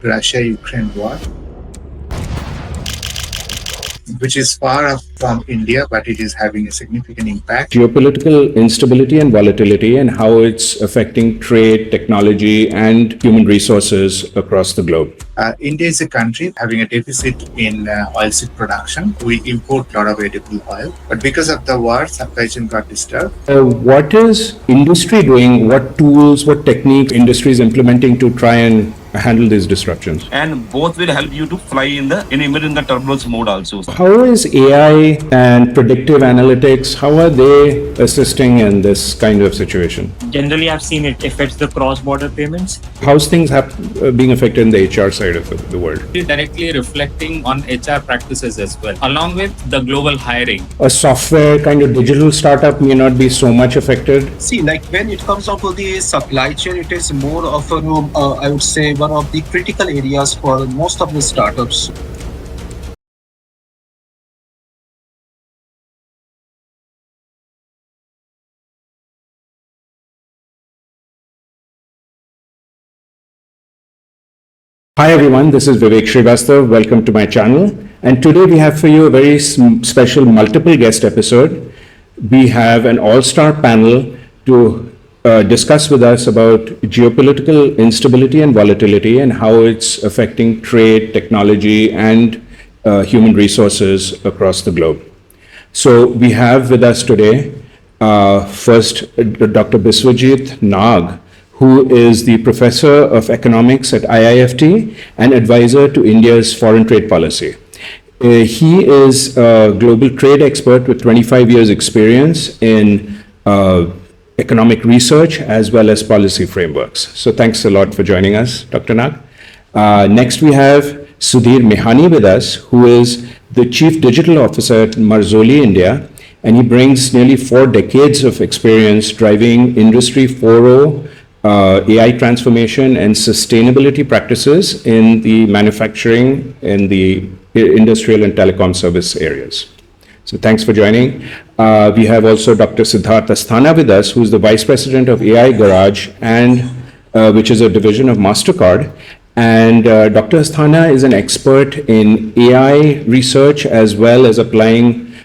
Russia-Ukraine war, which is far off from India, but it is having a significant impact. Geopolitical instability and volatility and how it's affecting trade, technology, and human resources across the globe. India is a country having a deficit in oilseed production. We import a lot of edible oil, but because of the war, supply chain got disturbed. What is industry doing? What tools, what technique industry is implementing to try and handle these disruptions? And both will help you to fly in the turbulence mode also. How is AI and predictive analytics, how are they assisting in this kind of situation? Generally, I've seen it affects the cross-border payments. How's things being affected in the HR side of the world? Directly reflecting on HR practices as well, along with the global hiring. A software kind of digital startup may not be so much affected. See, like when it comes down to the supply chain, it is more of a, I would say, one of the critical areas for most of the startups. Hi everyone, this is Vivek Srivastav. Welcome to my channel. And today we have for you a very special multiple guest episode. We have an all-star panel to discuss with us about geopolitical instability and volatility and how it's affecting trade, technology, and human resources across the globe. So we have with us today first Dr. Biswajit Nag, who is the professor of economics at IIFT and advisor to India's foreign trade policy. He is a global trade expert with 25 years experience in economic research as well as policy frameworks. So thanks a lot for joining us, Dr. Nag. Next we have Sudhir Mehani with us, who is the Chief Digital Officer at Marzoli, India, and he brings nearly 4 decades of experience driving Industry 4.0 AI transformation and sustainability practices in the manufacturing, in the industrial and telecom service areas. So thanks for joining. We have also Dr. Asthana with us, who's the Vice President of AI Garage, and which is a division of MasterCard. And Dr. Asthana is an expert in AI research as well as applying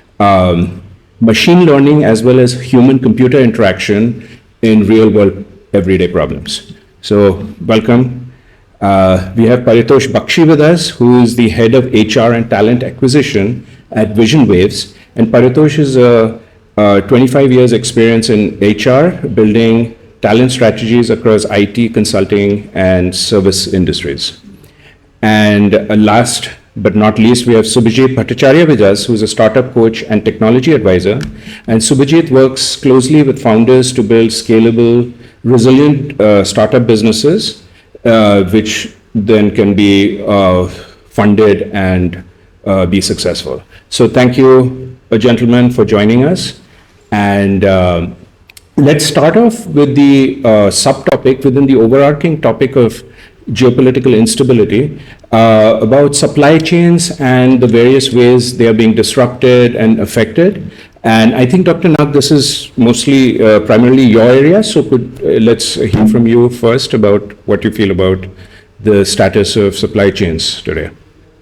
machine learning as well as human-computer interaction in real-world everyday problems. So welcome. We have Paritosh Bakshi with us, who is the head of HR and talent acquisition at Vision Waves. And Paritosh is a 25 years experience in HR, building talent strategies across IT, consulting, and service industries. And last but not least, we have Subhajit with us, who's a startup coach and technology advisor. And Subhajit works closely with founders to build scalable, resilient startup businesses, which then can be funded and be successful. So thank you, gentlemen, for joining us. And let's start off with the subtopic within the overarching topic of geopolitical instability, about supply chains and the various ways they are being disrupted and affected. And I think, Dr. Nag, this is mostly, primarily your area. So let's hear from you first about what you feel about the status of supply chains today.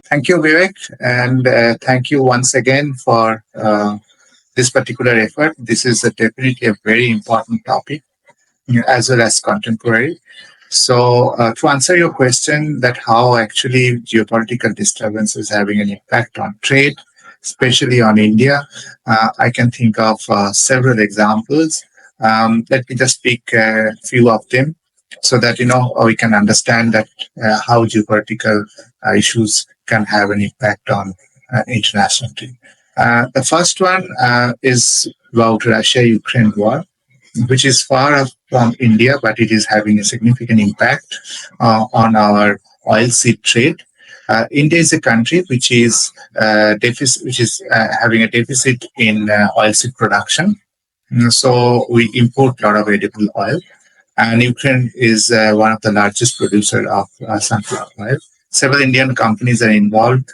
Thank you, Vivek, and thank you once again for this particular effort. This is definitely a very important topic, as well as contemporary. So to answer your question that how actually geopolitical disturbance is having an impact on trade, especially on India, I can think of several examples. Let me just pick a few of them so that, we can understand that how geopolitical issues can have an impact on international trade. The first one is about Russia-Ukraine war, which is far off from India, but it is having a significant impact on our oilseed trade. India is a country which is having a deficit in oilseed production. So we import a lot of edible oil, and Ukraine is one of the largest producers of sunflower oil. Several Indian companies are involved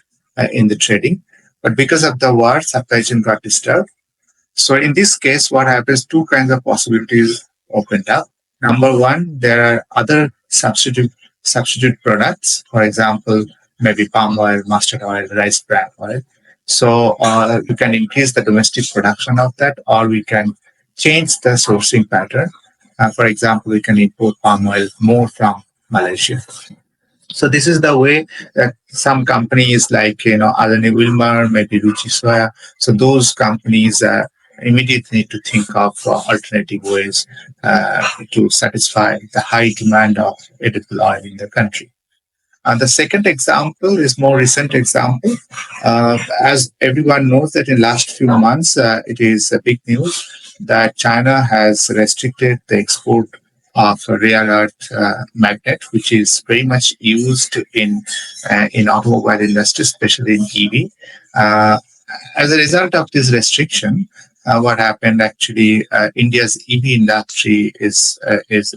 in the trading, but because of the war, supply chain got disturbed. So in this case, what happens, 2 kinds of possibilities opened up. Number one, there are other substitute substitute products, for example, maybe palm oil, mustard oil, rice bran oil. So we can increase the domestic production of that, or we can change the sourcing pattern. For example, we can import palm oil more from Malaysia. So this is the way that some companies like Adani Wilmar, maybe Ruchi Soya. So those companies immediately need to think of alternative ways to satisfy the high demand of edible oil in the country. And the second example is more recent example. As everyone knows that in last few months, it is a big news that China has restricted the export of rare earth magnet, which is very much used in automobile industry, especially in EV. As a result of this restriction, what happened actually, India's EV industry is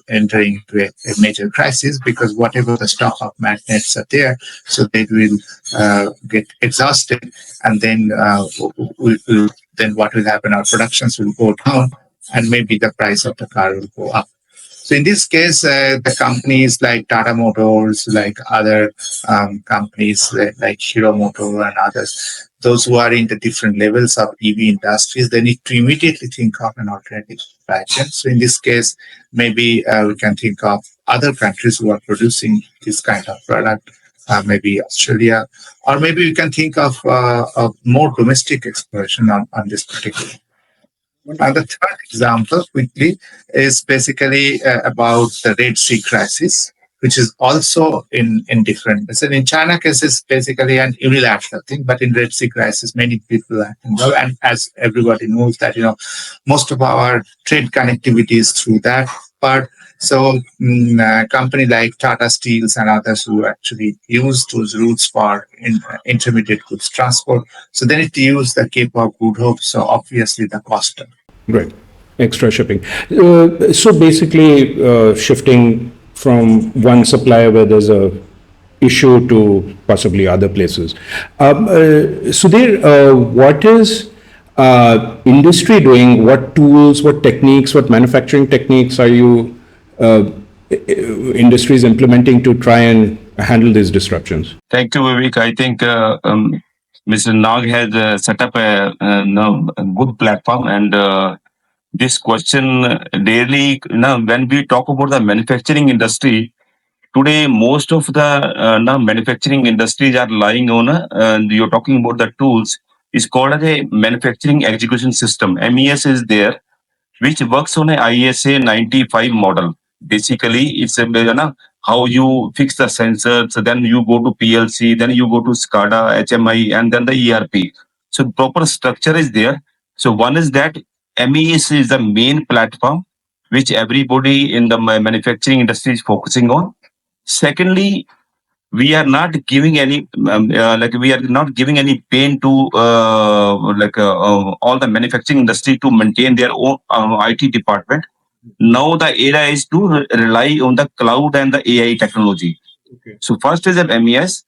entering into a major crisis, because whatever the stock of magnets are there, so they will get exhausted, and then then what will happen? Our productions will go down, and maybe the price of the car will go up. So in this case, the companies like Tata Motors, like other companies like Hero Motor and others, those who are in the different levels of EV industries, they need to immediately think of an alternative supply chain. So in this case, maybe we can think of other countries who are producing this kind of product, maybe Australia, or maybe we can think of more domestic exploration on this particular. And the third example, quickly, is basically about the Red Sea crisis, which is also in different. So in China case, it's basically an unilateral thing, but in Red Sea crisis, many people are involved. And as everybody knows that, most of our trade connectivity is through that part. So company like Tata Steels and others who actually use those routes for intermediate goods transport, so they need to use the Cape of Good Hope. So obviously the cost. Right. Extra shipping. So basically, shifting from one supplier where there's a issue to possibly other places. Sudhir, what is industry doing? What tools, what techniques, what manufacturing techniques are you industries implementing to try and handle these disruptions? Thank you, Vivek. I think Mr. Nag has set up a good platform, and this question really, when we talk about the manufacturing industry, today most of the manufacturing industries are lying on, you're talking about the tools, is called as a manufacturing execution system. MES is there, which works on a ISA 95 model. Basically, it's how you fix the sensors, then you go to PLC, then you go to SCADA, HMI, and then the ERP. So proper structure is there. So one is that MES is the main platform which everybody in the manufacturing industry is focusing on. Secondly, we are not giving any we are not giving any pain to all the manufacturing industry to maintain their own IT department. Now the era is to rely on the cloud and the AI technology. Okay. So first is a MES,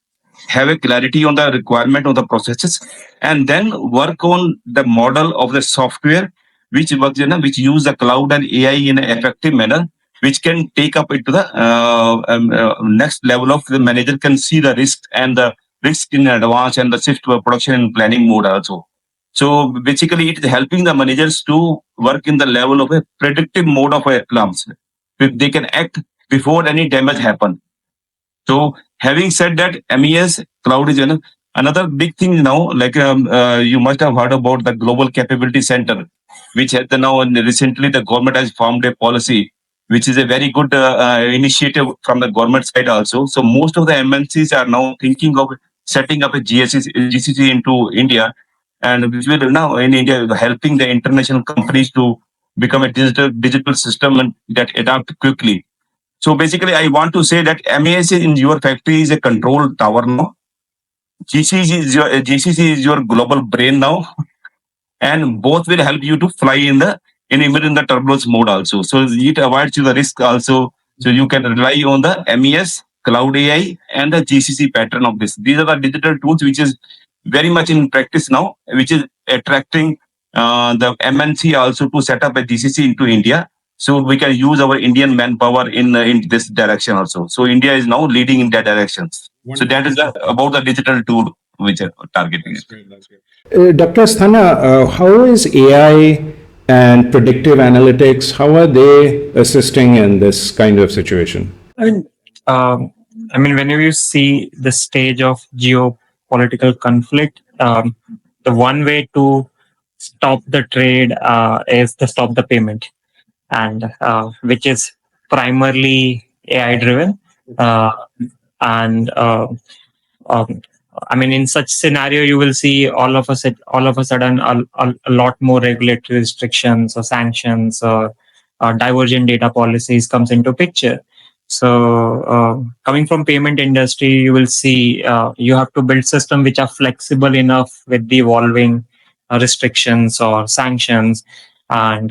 have a clarity on the requirement of the processes, and then work on the model of the software which works, which use the cloud and AI in an effective manner, which can take up into the next level of the manager can see the risk and the risk in advance and the shift to a production and planning mode also. So basically, it is helping the managers to work in the level of a predictive mode of alarms. They can act before any damage happen. So having said that, MES cloud is another big thing now. You must have heard about the Global Capability Center, which has now recently the government has formed a policy, which is a very good initiative from the government side also. So most of the MNCs are now thinking of setting up a GCC into India, and which will now in India helping the international companies to become a digital system and that adapt quickly. So basically, I want to say that MES in your factory is a control tower now. GCC is your global brain now, and both will help you to fly in the even the turbulence mode also. So it avoids you the risk also. So you can rely on the MES, cloud AI, and the GCC pattern of this. These are the digital tools which is very much in practice now, which is attracting the MNC also to set up a GCC into India. So we can use our Indian manpower in this direction also. So India is now leading in that direction. So that is about the digital tool which are targeting it. Dr. Asthana, how is AI and predictive analytics, how are they assisting in this kind of situation? I mean, um, whenever you see the stage of geopolitical conflict, the one way to stop the trade is to stop the payment, and which is primarily AI driven. Uh, and in such scenario, you will see all of a sudden a lot more regulatory restrictions or sanctions or divergent data policies comes into picture. So, coming from payment industry, you will see you have to build systems which are flexible enough with the evolving restrictions or sanctions. And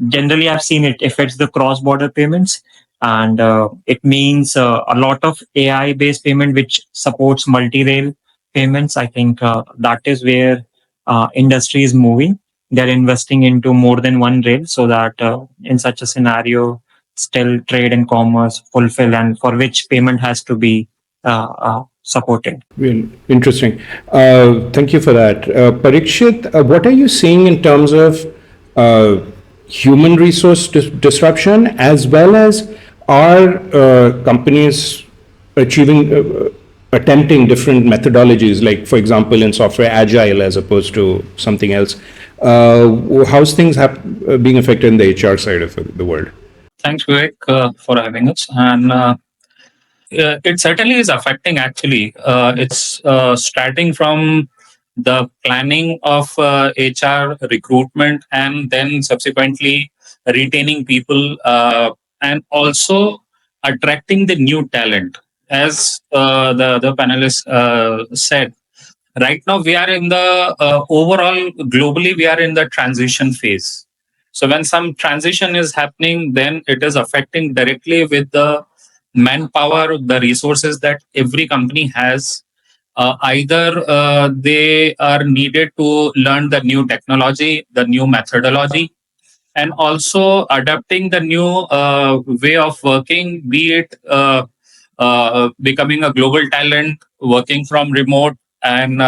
generally, I've seen it affects the cross-border payments, and it means a lot of AI based payment which supports multi-rail payments. I think that is where industry is moving. They're investing into more than one rail so that in such a scenario still trade and commerce fulfill, and for which payment has to be supported. Well, interesting. Thank you for that. Parikshit, what are you seeing in terms of human resource disruption, as well as are companies attempting different methodologies, like, for example, in software, agile as opposed to something else? How's things being affected in the HR side of the world? Thanks, Vivek, for having us. And it certainly is affecting, actually. It's starting from the planning of HR recruitment, and then subsequently retaining people, and also attracting the new talent. As the other panelists said, right now we are in the overall globally, we are in the transition phase. So when some transition is happening, then it is affecting directly with the manpower, the resources that every company has. Either they are needed to learn the new technology, the new methodology, and also adapting the new way of working, be it becoming a global talent, working from remote, and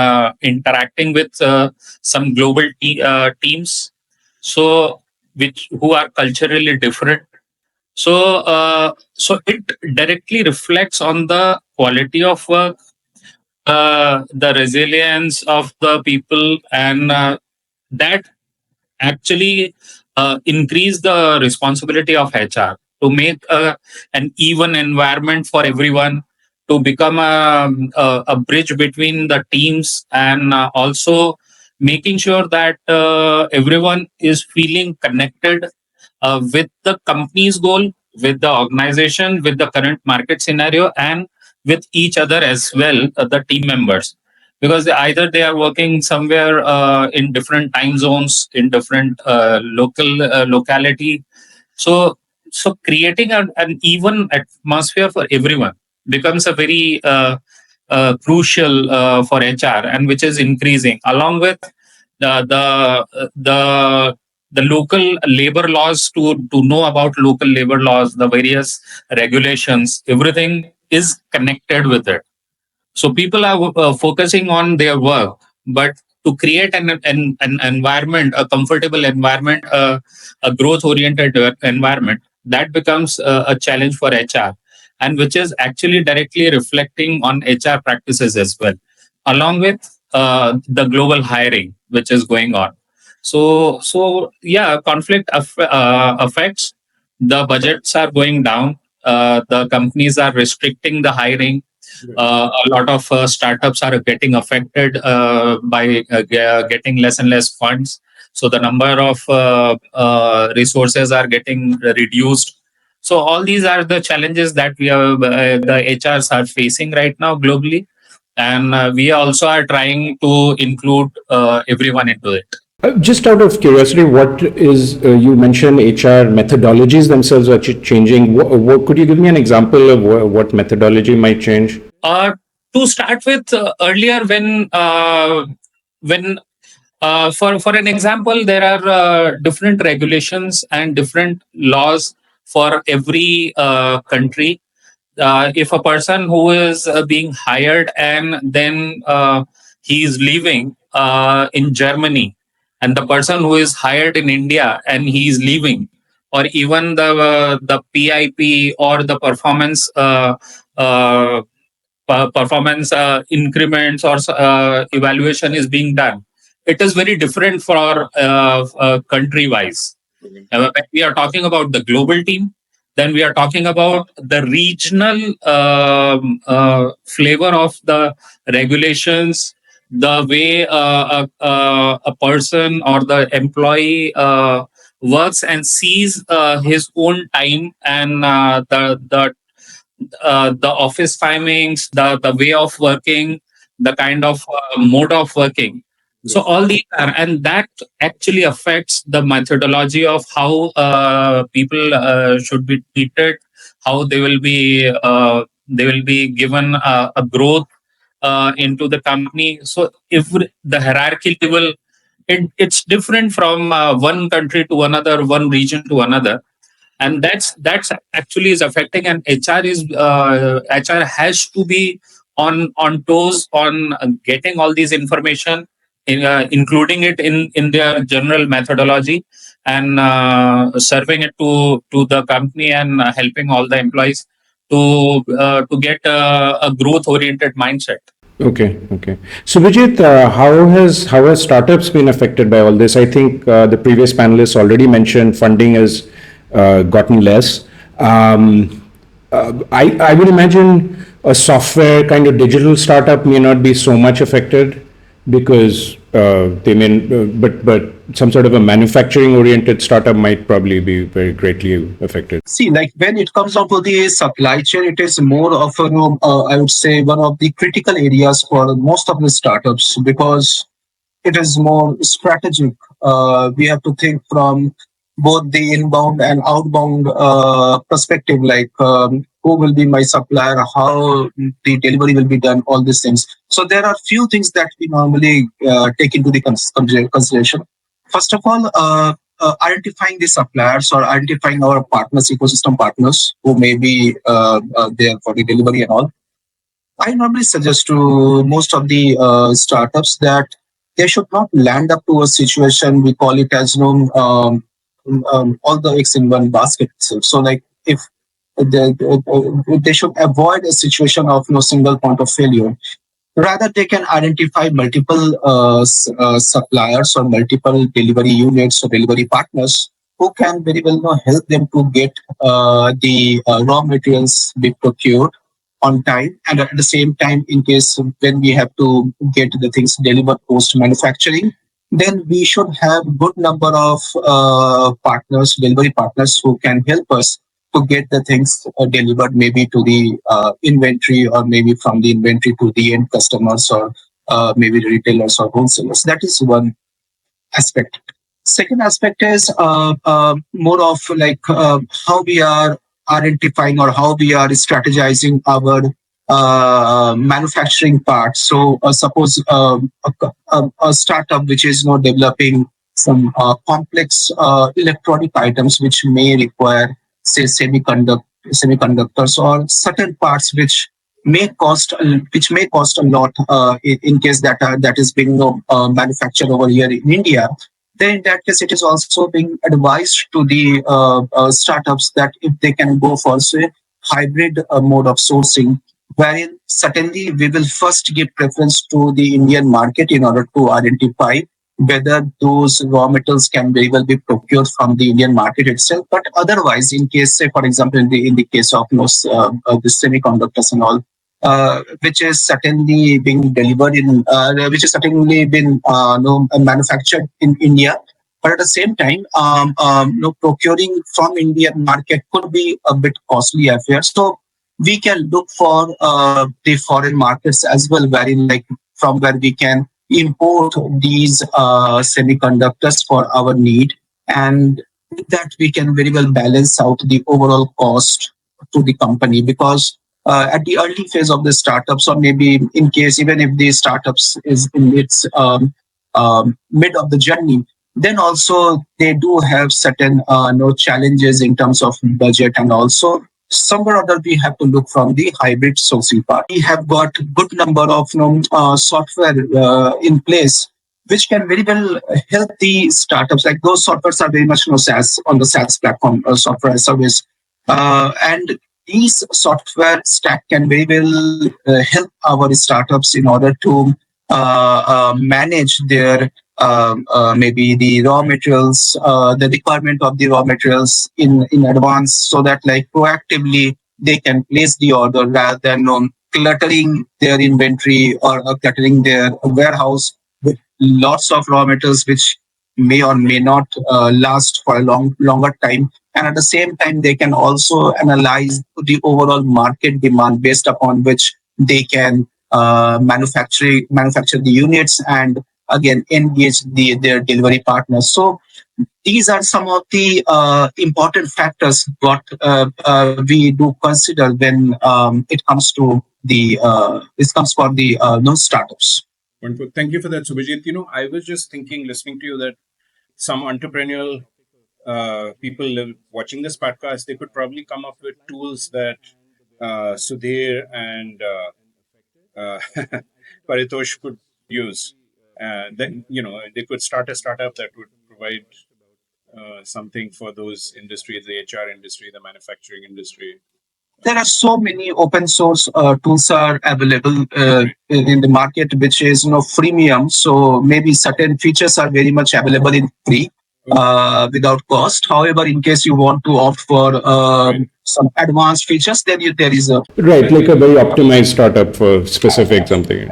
interacting with some global teams, so which who are culturally different. So it directly reflects on the quality of work, the resilience of the people, and that actually increase the responsibility of HR to make an even environment for everyone, to become a bridge between the teams, and also making sure that everyone is feeling connected with the company's goal, with the organization, with the current market scenario, and with each other as well, the team members, because either they are working somewhere in different time zones, in different locality. So creating an even atmosphere for everyone becomes a very crucial for HR, and which is increasing along with the the the the local labor laws, to know about local labor laws, the various regulations, everything is connected with it. So people are focusing on their work, but to create an environment, a comfortable environment, a growth oriented environment, that becomes a challenge for HR, and which is actually directly reflecting on HR practices as well, along with the global hiring which is going on. So yeah, conflict affects, the budgets are going down, the companies are restricting the hiring, a lot of startups are getting affected by getting less and less funds. So the number of resources are getting reduced. So all these are the challenges that the HRs are facing right now globally, and we also are trying to include everyone into it. Just out of curiosity, what is, you mentioned HR methodologies themselves are changing. Could you give me an example of what methodology might change? To start with, earlier when For an example, there are different regulations and different laws for every country. If a person who is being hired and then he is leaving in Germany, and the person who is hired in India and he is leaving, or even the PIP or the uh, performance increments or evaluation is being done, it is very different for country wise. When we are talking about the global team, then we are talking about the regional flavor of the regulations, the way a person or the employee works and sees his own time, and the office timings, the way of working, the kind of mode of working. So all these are, and that actually affects the methodology of how people should be treated, how they will be given a growth into the company. So if the hierarchy level, it's different from one country to another, one region to another, and that's actually is affecting. And HR has to be on toes on getting all these information, including it in their general methodology, and serving it to the company, and helping all the employees to get a growth oriented mindset. Okay, okay. So, Vijit, how has startups been affected by all this? I think the previous panelists already mentioned funding has gotten less. I would imagine a software kind of digital startup may not be so much affected because they may, but some sort of a manufacturing oriented startup might probably be very greatly affected. See, like when it comes down to the supply chain, it is more of a, I would say, one of the critical areas for most of the startups because it is more strategic. We have to think from both the inbound and outbound perspective, like who will be my supplier, how the delivery will be done, all these things. So there are few things that we normally take into the consideration. First of all, identifying the suppliers or identifying our partners, ecosystem partners who may be there for the delivery and all. I normally suggest to most of the startups that they should not land up to a situation, we call it as all the eggs in one basket. So like if they should avoid a situation of no single point of failure. Rather, they can identify multiple suppliers or multiple delivery units or delivery partners who can very well help them to get the raw materials be procured on time, and at the same time, in case when we have to get the things delivered post manufacturing, then we should have good number of partners, delivery partners who can help us to get the things delivered maybe to the inventory, or maybe from the inventory to the end customers, or maybe retailers or wholesalers. That is one aspect. Second aspect is more of like how we are identifying or how we are strategizing our manufacturing part. So suppose a startup which is not developing some complex electronic items which may require, say, semiconductors or certain parts which may cost a lot in case that is being manufactured over here in India. Then in that case, it is also being advised to the startups that if they can go for, say, hybrid mode of sourcing, wherein certainly we will first give preference to the Indian market in order to identify whether those raw materials can very well be procured from the Indian market itself. But otherwise, in case, say, for example, in the case of the semiconductors and all, which is certainly being delivered in, which is certainly been manufactured in India. But at the same time, procuring from Indian market could be a bit costly affair. So we can look for the foreign markets as well, wherein like from where we can import these semiconductors for our need, and with that we can very well balance out the overall cost to the company, because at the early phase of the startups, or maybe in case even if the startups is in its mid of the journey, then also they do have certain challenges in terms of budget, and also somewhere or other we have to look from the hybrid sourcing part. We have got good number of software in place which can very well help the startups. Like those softwares are very much SaaS, on the SaaS platform, software as service, and these software stack can very well help our startups in order to manage their maybe the raw materials, the requirement of the raw materials in advance, so that like proactively they can place the order rather than cluttering their inventory or cluttering their warehouse with lots of raw materials which may or may not last for a longer time. And at the same time, they can also analyze the overall market demand based upon which they can manufacture the units and again engage their delivery partners. So these are some of the important factors what we do consider when it comes to the this comes for the no startups. Wonderful. Thank you for that, Subhajit. I was just thinking, listening to you, that some entrepreneurial people watching this podcast, they could probably come up with tools that Sudhir and Paritosh could use. Then they could start a startup that would provide something for those industries, the HR industry, the manufacturing industry. There are so many open source tools are available in the market, which is freemium. So maybe certain features are very much available in free without cost. However, in case you want to opt for some advanced features, then there is a Right, like a very optimized startup for specific something.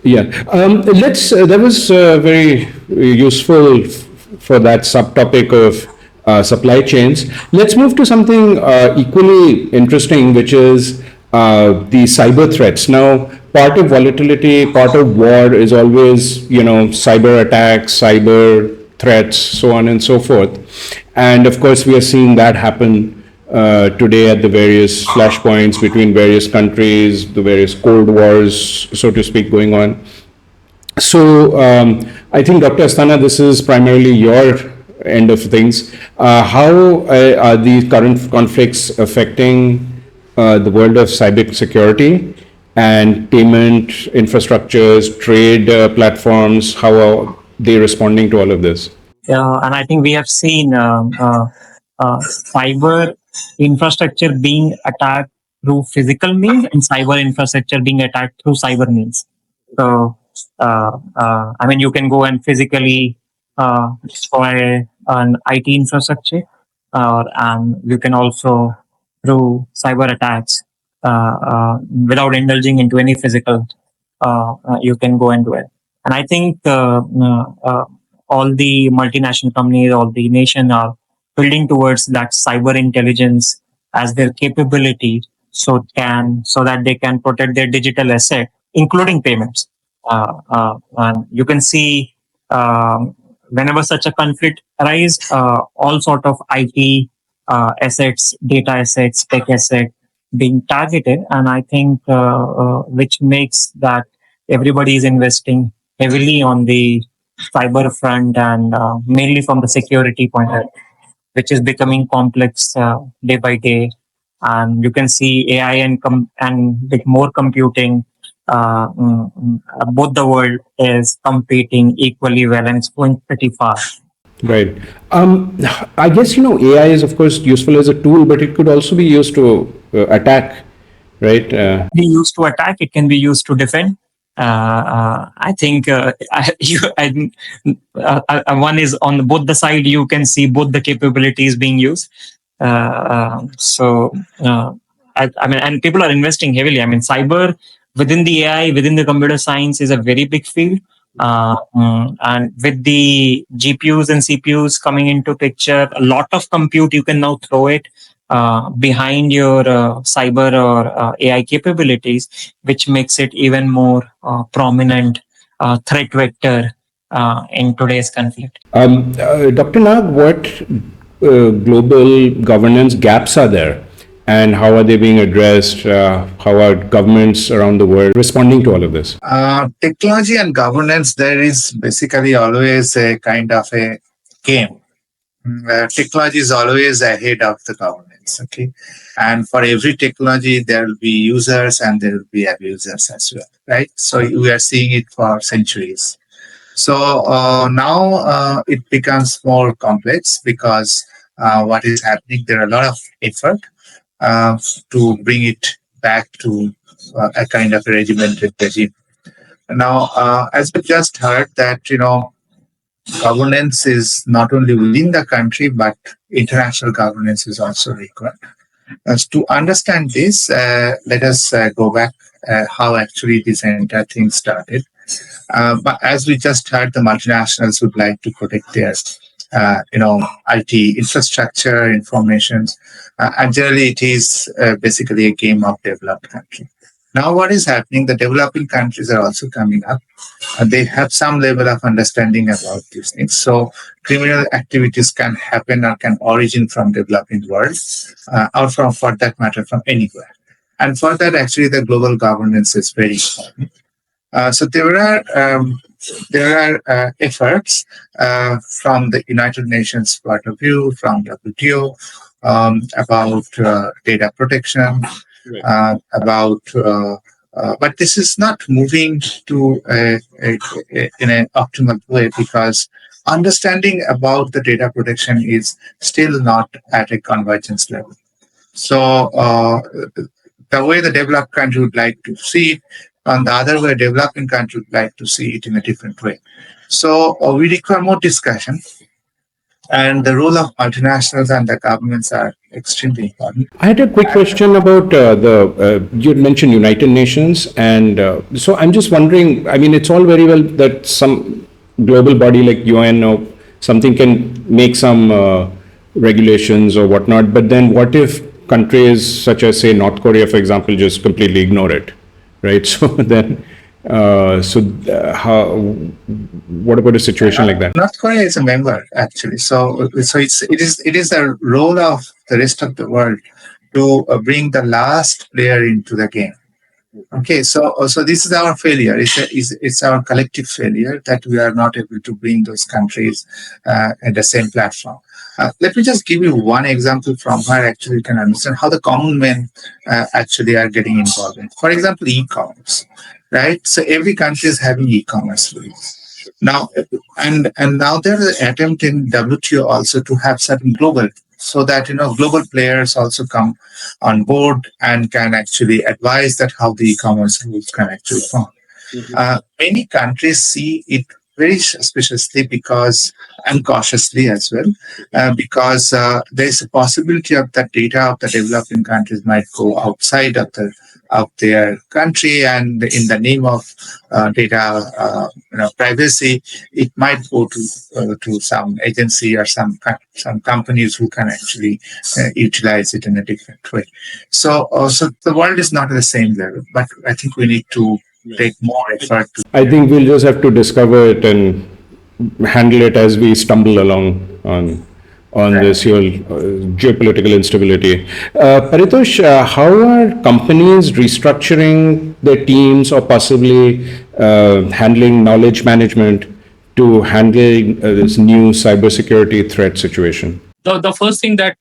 Yeah. Let's. That was very useful for that subtopic of supply chains. Let's move to something equally interesting, which is the cyber threats. Now, part of volatility, part of war is always, cyber attacks, cyber threats, so on and so forth. And of course, we are seeing that happen today at the various flashpoints between various countries, the various cold wars, so to speak, going on. So I think, Dr. Asthana, this is primarily your end of things. How are these current conflicts affecting the world of cyber security and payment infrastructures, trade platforms? How are they responding to all of this? And I think we have seen cyber infrastructure being attacked through physical means and cyber infrastructure being attacked through cyber means. So, I mean, you can go and physically destroy an IT infrastructure, and you can also through cyber attacks without indulging into any physical. You can go and do it. And I think all the multinational companies, all the nation are building towards that cyber intelligence as their capability, so that they can protect their digital asset, including payments. And you can see whenever such a conflict arises, all sort of IT assets, data assets, tech asset being targeted, and I think which makes that everybody is investing heavily on the cyber front, and mainly from the security point of view, which is becoming complex day by day. And you can see AI and with more computing, both the world is competing equally well, and it's going pretty fast. Right. I guess, AI is, of course, useful as a tool, but it could also be used to attack, right? Be used to attack, it can be used to defend. I think one is on both the side. You can see both the capabilities being used. So I mean, and people are investing heavily. I mean, cyber within the AI, within the computer science is a very big field. And with the GPUs and CPUs coming into picture, a lot of compute you can now throw it behind your cyber or AI capabilities, which makes it even more prominent threat vector in today's conflict. Dr. Nag, what global governance gaps are there and how are they being addressed? How are governments around the world responding to all of this? Technology and governance, there is basically always a kind of a game. Technology is always ahead of the governance. Okay, and for every technology, there will be users and there will be abusers as well, right? So we are seeing it for centuries. So now it becomes more complex because what is happening, there are a lot of effort uh, to bring it back to a kind of a regimented regime. Now, as we just heard that, governance is not only within the country, but international governance is also required. As to understand this, let us go back how actually this entire thing started. But as we just heard, the multinationals would like to protect their, IT infrastructure, information, and generally it is basically a game of developed country. Now, what is happening? The developing countries are also coming up. They have some level of understanding about these things. So, criminal activities can happen or can origin from developing world, or from, for that matter, from anywhere. And for that, actually, the global governance is very important. So there are efforts from the United Nations point of view, from WTO, about data protection, about but this is not moving to in an optimal way because understanding about the data protection is still not at a convergence level. So the way the developed country would like to see it, on the other way, developing country would like to see it in a different way. So we require more discussion, and the role of multinationals and the governments are extremely important. I had a quick question about you had mentioned United Nations, and so I'm just wondering. I mean, it's all very well that some global body like UN or something can make some regulations or whatnot, but then what if countries such as, say, North Korea, for example, just completely ignore it, right? So then, how? What about a situation like that? North Korea is a member actually, so it is the role of the rest of the world to bring the last player into the game. Okay, so this is our failure. It's our collective failure that we are not able to bring those countries at the same platform. Let me just give you one example from where actually you can understand how the common men actually are getting involved in. For example, e-commerce, right? So every country is having e-commerce rules. Now, and now there is an attempt in WTO also to have certain global, so that global players also come on board and can actually advise that how the e-commerce rules can actually form. Many countries see it very suspiciously because, and cautiously as well, because there is a possibility of that data of the developing countries might go outside of their country, and in the name of data privacy, it might go to some agency or some companies who can actually utilize it in a different way. So the world is not at the same level, but I think we need to take more effort. I think we'll just have to discover it and handle it as we stumble along on this whole geopolitical instability. Paritosh, how are companies restructuring their teams or possibly handling knowledge management to handle this new cybersecurity threat situation? The first thing that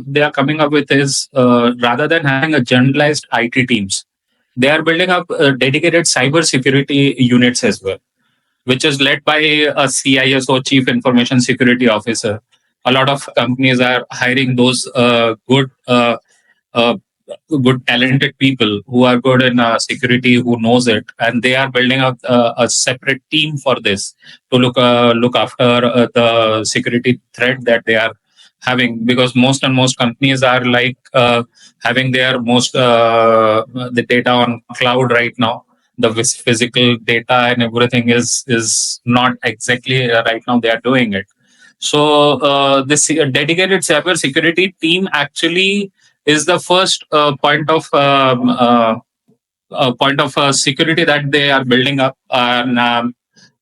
they are coming up with is rather than having a generalized IT teams, they are building up dedicated cyber security units as well, which is led by a CISO, Chief Information Security Officer. A lot of companies are hiring those good talented people who are good in security, who knows it, and they are building up a separate team for this to look after the security threat that they are having, because most companies are like having their most the data on cloud right now. The physical data and everything is not exactly right now they are doing it. So this dedicated cyber security team actually is the first point of security that they are building up, and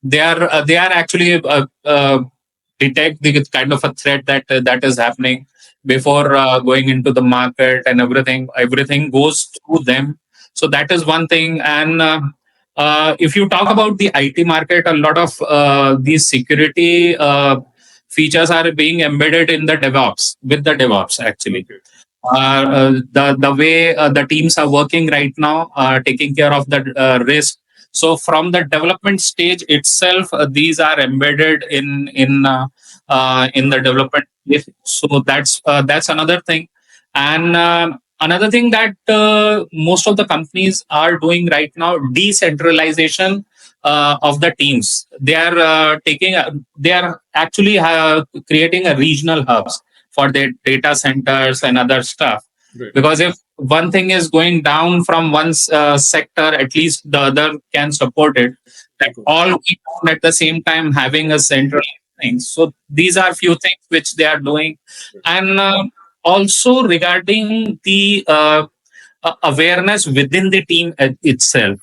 they are actually detect the kind of a threat that is happening before going into the market, and everything goes through them. So that is one thing. And if you talk about the IT market, a lot of these security features are being embedded in the DevOps, with the DevOps actually. The way the teams are working right now, taking care of the risk. So from the development stage itself, these are embedded in the development phase. So that's another thing. And another thing that most of the companies are doing right now, decentralization of the teams. They are actually creating a regional hubs for their data centers and other stuff. Right. Because if one thing is going down from one sector, at least the other can support it. That all going down at the same time, having a central thing. So these are few things which they are doing. And also regarding the awareness within the team itself,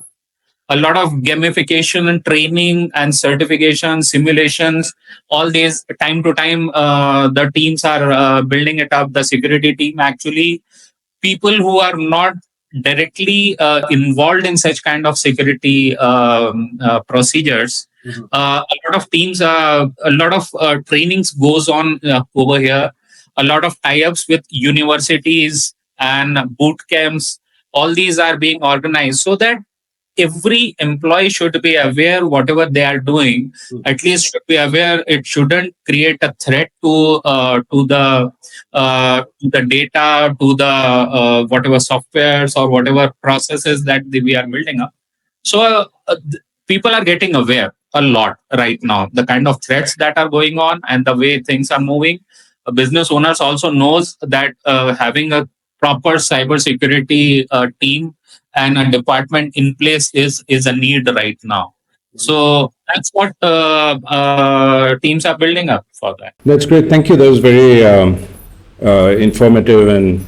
a lot of gamification and training and certification simulations, all these time to time, the teams are building it up. The security team, actually, people who are not directly involved in such kind of security procedures, a lot of teams, a lot of trainings goes on over here, a lot of tie-ups with universities and boot camps. All these are being organized so that every employee should be aware whatever they are doing. At least should be aware. It shouldn't create a threat to the data, to the whatever softwares or whatever processes that we are building up. So people are getting aware a lot right now, the kind of threats that are going on and the way things are moving. Business owners also knows that having a proper cybersecurity team and a department in place is a need right now. So that's what teams are building up for that. That's great. Thank you. That was very informative and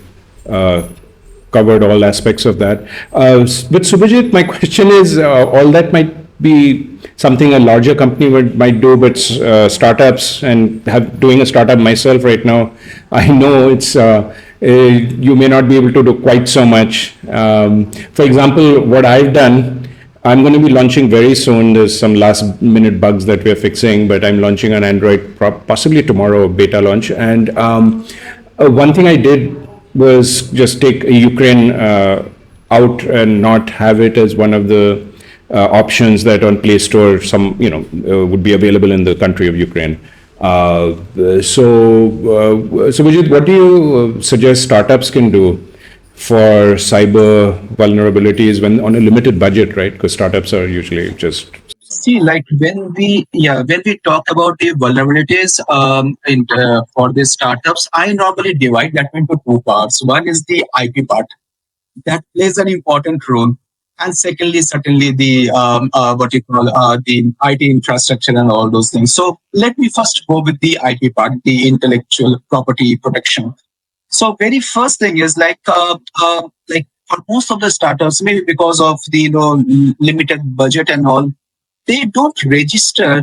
covered all aspects of that. But Subhajit, my question is, all that might be something a larger company might do, but startups, and doing a startup myself right now, I know it's you may not be able to do quite so much. For example, what I've done, I'm going to be launching very soon. There's some last minute bugs that we're fixing, but I'm launching on Android possibly tomorrow, beta launch. And one thing I did was just take Ukraine out and not have it as one of the options that on Play Store would be available in the country of Ukraine. So Vijay, what do you suggest startups can do for cyber vulnerabilities when on a limited budget, right? Because startups are usually just See, like when we talk about the vulnerabilities for the startups, I normally divide that into two parts. One is the IP part that plays an important role, and secondly, certainly the what you call the IT infrastructure and all those things. So let me first go with the IP part, the intellectual property protection. So very first thing is like for most of the startups, maybe because of the limited budget and all, they don't register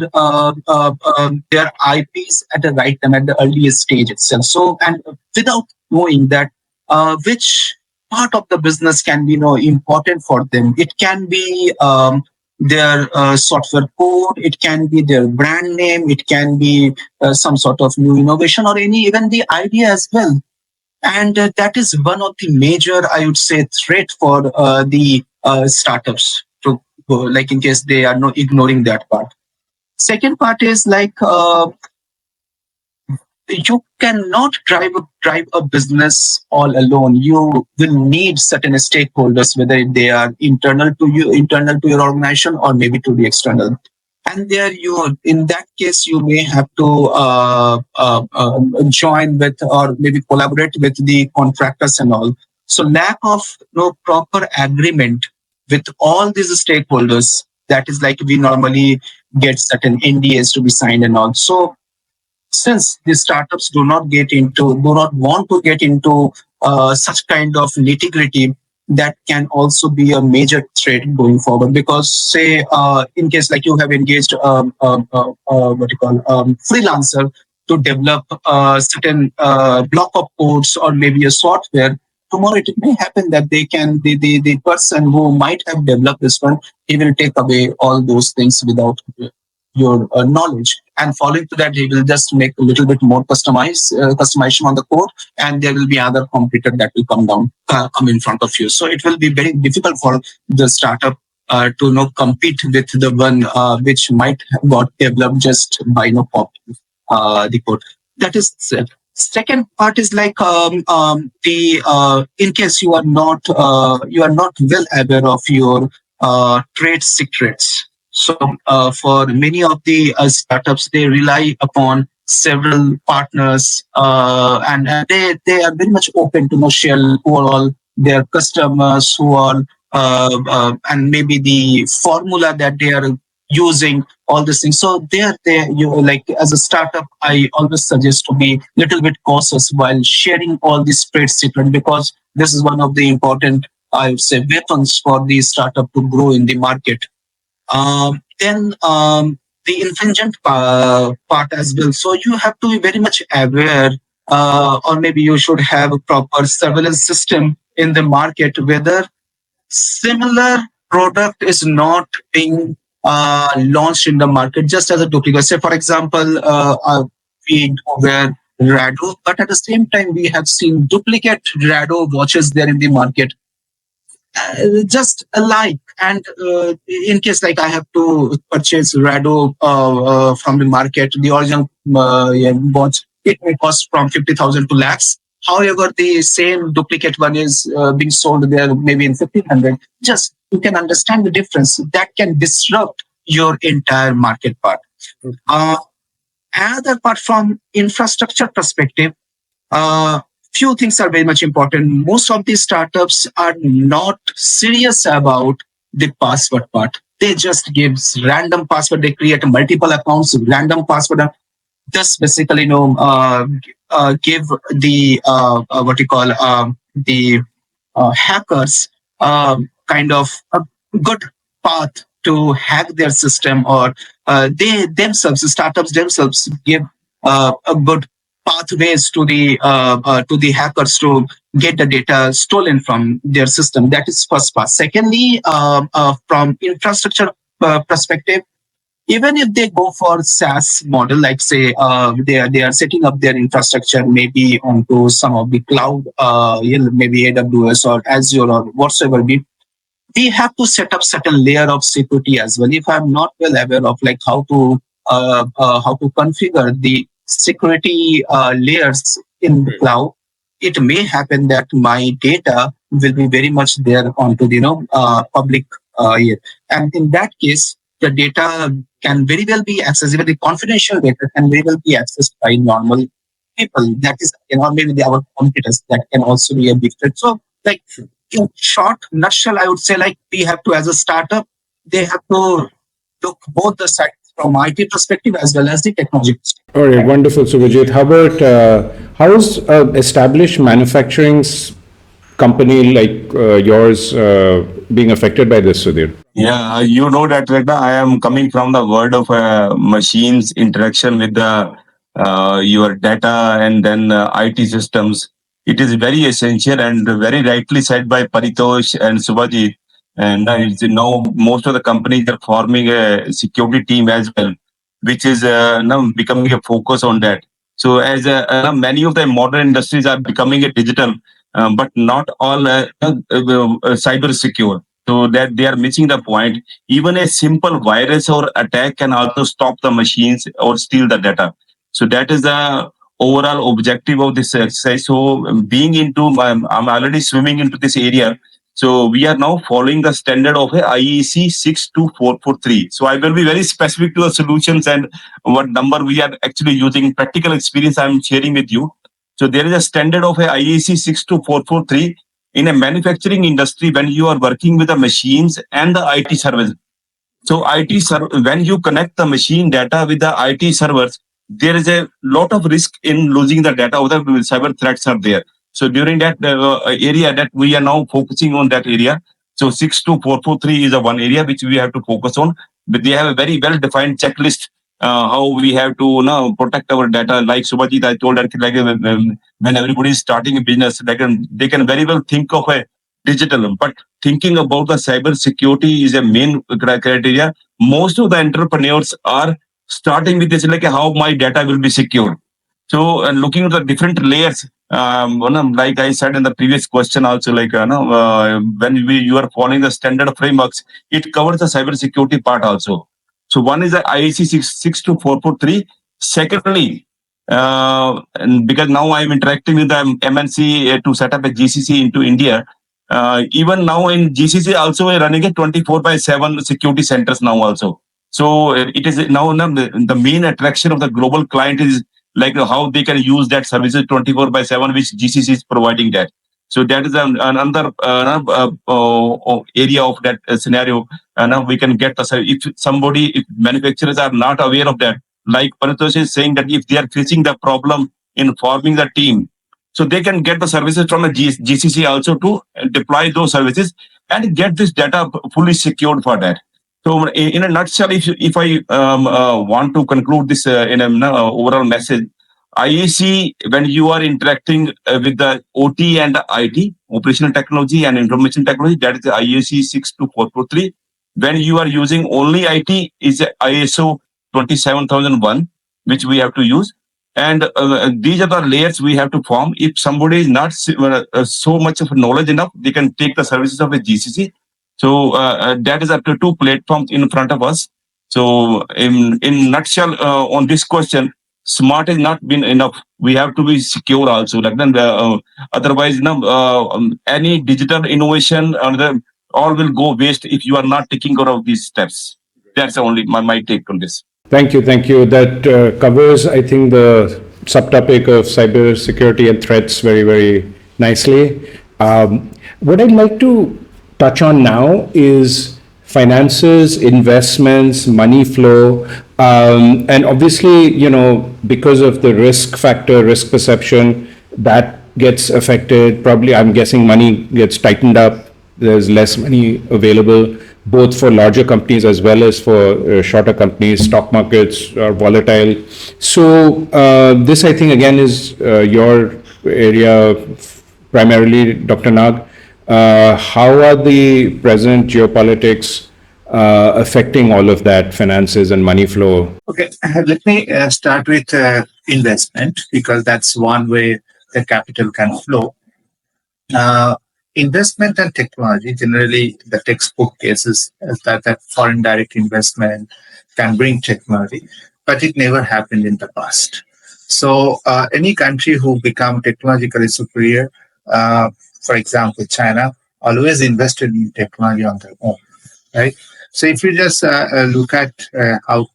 their IPs at the right time, at the earliest stage itself. So, and without knowing that which part of the business can be important for them, it can be their software code, it can be their brand name, it can be some sort of new innovation, or even the idea as well. And that is one of the major, I would say, threat for the startups to go, like in case they are not ignoring that part. Second part is like you cannot drive a business all alone. You will need certain stakeholders, whether they are internal to you, internal to your organization, or maybe to the external. And there, in that case, you may have to join with or maybe collaborate with the contractors and all. So lack of proper agreement with all these stakeholders, that is like we normally get certain NDAs to be signed and all. So since the startups do not want to get into such kind of nitty gritty, that can also be a major threat going forward. Because say in case like you have engaged what you call freelancer to develop a certain block of codes or maybe a software, tomorrow it may happen that the person who might have developed this one, he will take away all those things without your knowledge, and following to that he will just make a little bit more customization on the code, and there will be other competitor that will come in front of you. So it will be very difficult for the startup to compete with the one which might have got developed just by copying the code. That is it. Second part is like the in case you are not well aware of your trade secrets. So for many of the startups, they rely upon several partners, and they are very much open to share who are all their customers, who are and maybe the formula that they are using, all these things. So there you like as a startup, I always suggest to be little bit cautious while sharing all these trade secrets, because this is one of the important, I would say, weapons for the startup to grow in the market. Then the infringement part as well. So you have to be very much aware, or maybe you should have a proper surveillance system in the market, whether similar product is not being launched in the market just as a duplicate. Say, for example, we do wear Rado, but at the same time, we have seen duplicate Rado watches there in the market, just alike. And in case like I have to purchase Rado from the market, the original watch, it may cost from 50,000 to lakhs. However, the same duplicate one is being sold there maybe in 1,500. Just you can understand the difference. That can disrupt your entire market part. Another part from infrastructure perspective, few things are very much important. Most of these startups are not serious about the password part. They just give random password. They create multiple accounts, random password. Just basically, give the what you call the hackers kind of a good path to hack their system, or they themselves, startups themselves, give a good pathways to the hackers to get the data stolen from their system. That is first part. Secondly, from infrastructure perspective, even if they go for SaaS model, like say they are setting up their infrastructure maybe onto some of the cloud, maybe AWS or Azure or whatsoever be, we have to set up certain layer of security as well. If I'm not well aware of like how to configure the security layers in the cloud, it may happen that my data will be very much there onto the public here, and in that case, the data can very well be accessible. The confidential data can very well be accessed by normal people. That is, or maybe our competitors. That can also be a big threat. So, like in short nutshell, I would say like we have to, as a startup, they have to look both the sides from IT perspective as well as the technology perspective. All right, wonderful, Subhajit. How about how is established manufacturing company like yours being affected by this, Sudhir? Yeah, you know that right now I am coming from the world of machines interaction with the your data and then IT systems. It is very essential and very rightly said by Paritosh and Subhajit. And it's, now most of the companies are forming a security team as well, which is now becoming a focus on that. So as many of the modern industries are becoming a digital, but not all cyber secure. So that they are missing the point. Even a simple virus or attack can also stop the machines or steal the data. So that is the overall objective of this exercise. So being into, I'm already swimming into this area. So we are now following the standard of a IEC 62443. So I will be very specific to the solutions and what number we are actually using. Practical experience I'm sharing with you. So there is a standard of a IEC 62443 in a manufacturing industry when you are working with the machines and the IT service. So when you connect the machine data with the IT servers, there is a lot of risk in losing the data, or the cyber threats are there. So during that area that we are now focusing on that area. So 62443 is a one area which we have to focus on. But they have a very well defined checklist how we have to protect our data. Like Subhajit, I told that like when everybody is starting a business, they can very well think of a digital, but thinking about the cyber security is a main criteria. Most of the entrepreneurs are starting with this like how my data will be secure. So looking at the different layers, like I said in the previous question also, like when you are following the standard frameworks, it covers the cyber security part also. So one is the IEC 62443. Secondly, and because now I am interacting with the MNC to set up a GCC into India. Even now in GCC also we are running a 24/7 security centers now also. So it is now the main attraction of the global client is like how they can use that services 24/7 which GCC is providing that. So that is another area of that scenario. Now we can get if manufacturers are not aware of that, like Paritosh is saying that if they are facing the problem in forming the team, so they can get the services from a GCC also to deploy those services and get this data fully secured for that. So in a nutshell, if I want to conclude this in an overall message, IEC, when you are interacting with the OT and the IT, operational technology and information technology, that is the IEC 62443. When you are using only IT, is ISO 27001, which we have to use. And these are the layers we have to form. If somebody is not so much of knowledge enough, they can take the services of a GCC. So that is up to two platforms in front of us. So in nutshell, on this question, smart has not been enough. We have to be secure also. Like then, otherwise, any digital innovation all will go waste if you are not taking care of these steps. That's only my take on this. Thank you, thank you. That covers, I think, the subtopic of cyber security and threats very, very nicely. What I'd like to touch on now is finances, investments, money flow, and obviously, because of the risk factor, risk perception, that gets affected. Probably, I'm guessing money gets tightened up. There's less money available, both for larger companies as well as for shorter companies. Stock markets are volatile. So this, I think, again, is your area primarily, Dr. Nag. How are the present geopolitics affecting all of that, finances and money flow? Okay, let me start with investment because that's one way the capital can flow. Investment and technology, generally the textbook cases is that foreign direct investment can bring technology, but it never happened in the past. So any country who become technologically superior, for example, China, always invested in technology on their own, right? So if you just look at how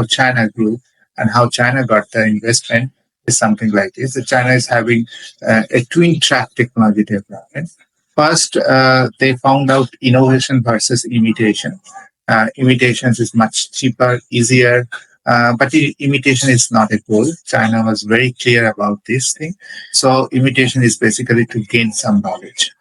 China grew and how China got the investment, is something like this. So China is having a twin track technology development. First, they found out innovation versus imitation. Imitations is much cheaper, easier, but imitation is not a goal. China was very clear about this thing. So imitation is basically to gain some knowledge.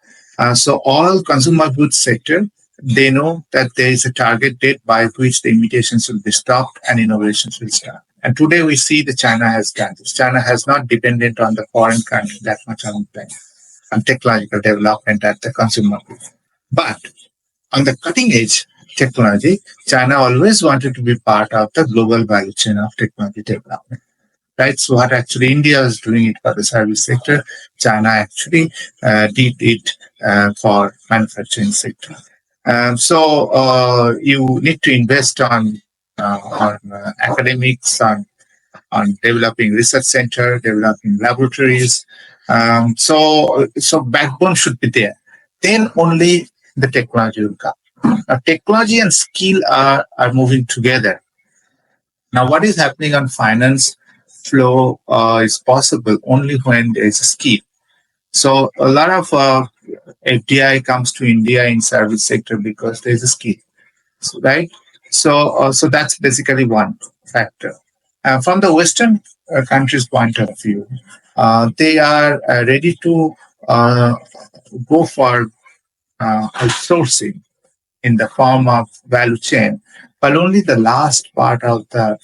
So all consumer goods sector, they know that there is a target date by which the imitations will be stopped and innovations will start. And today we see that China has done this. China has not depended on the foreign country that much on technological development at the consumer goods. But on the cutting edge technology, China always wanted to be part of the global value chain of technology development. Right, so what actually India is doing it for the service sector, China actually did it for manufacturing sector. So you need to invest on academics, on developing research center, developing laboratories. So backbone should be there. Then only the technology will come. Now, technology and skill are moving together. Now, what is happening on finance flow is possible only when there is a skill. So a lot of FDI comes to India in service sector because there is a skill, right? So that's basically one factor. From the Western countries' point of view, they are ready to uh, go for outsourcing in the form of value chain, but only the last part of the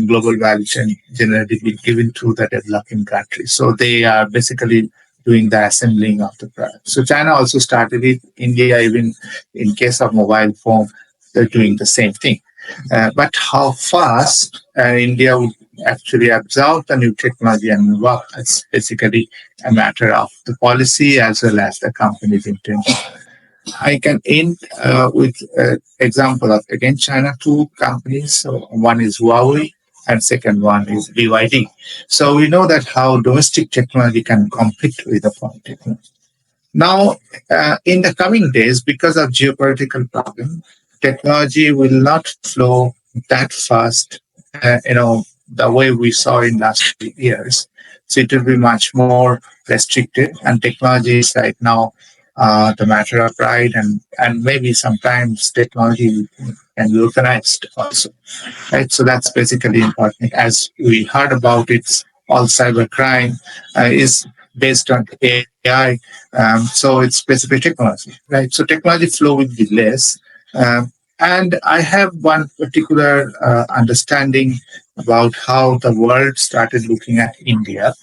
global value chain generally be given to the developing countries. So they are basically doing the assembling of the product. So China also started it. India, even in case of mobile phone, they're doing the same thing. But how fast India would actually absorb the new technology and move up, it's basically a matter of the policy as well as the company's intention. I can end with example of again China two companies. So one is Huawei and second one is BYD. So we know that how domestic technology can compete with the foreign technology. Now, in the coming days, because of geopolitical problem, technology will not flow that fast. The way we saw in last few years. So it will be much more restricted, and technology is right now the matter of pride, and maybe sometimes technology can be weaponized also. Right, so that's basically important. As we heard about it, all cybercrime is based on AI. So it's specific technology, right? So technology flow will be less. And I have one particular understanding about how the world started looking at India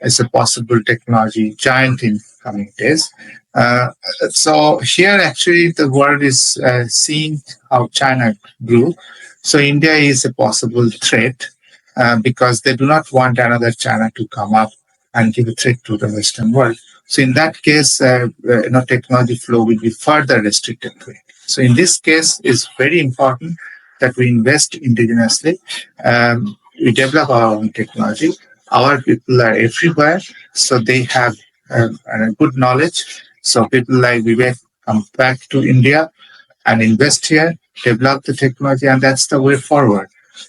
as a possible technology giant in coming days. Uh, so here, actually, the world is seeing how China grew. So India is a possible threat because they do not want another China to come up and give a threat to the Western world. So in that case, technology flow will be further restricted to it. So in this case, it's very important that we invest indigenously. We develop our own technology. Our people are everywhere, so they have a good knowledge. So people like Vivek come back to India and invest here, develop the technology, and that's the way forward.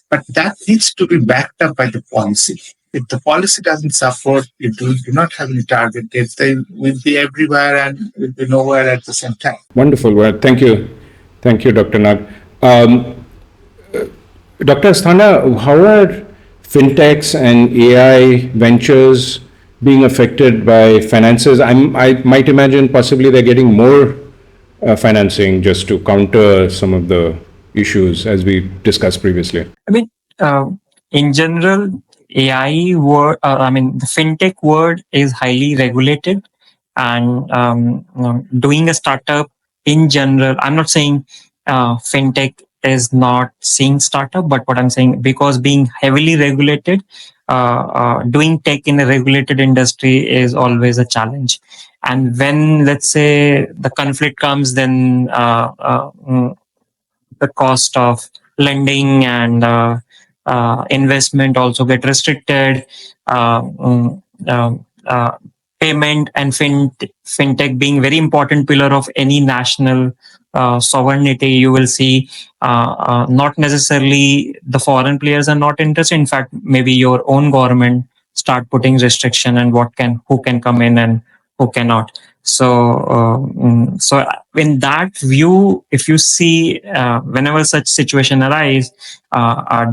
But that needs to be backed up by the policy. If the policy doesn't support, if you do not have any target dates, they will be everywhere and will be nowhere at the same time. Wonderful. Well, thank you. Thank you, Dr. Nag. Dr. Asthana, how are fintechs and AI ventures being affected by finances? I might imagine possibly they're getting more financing just to counter some of the issues as we discussed previously. I mean, in general, AI word, the fintech word is highly regulated, and doing a startup in general, I'm not saying fintech is not seeing startup, but what I'm saying, because being heavily regulated, doing tech in a regulated industry is always a challenge. And when, let's say, the conflict comes, then the cost of lending and investment also get restricted. Payment and fintech being very important pillar of any national sovereignty, you will see not necessarily the foreign players are not interested. In fact, maybe your own government start putting restriction and who can come in and who cannot. So in that view, if you see whenever such situation arise,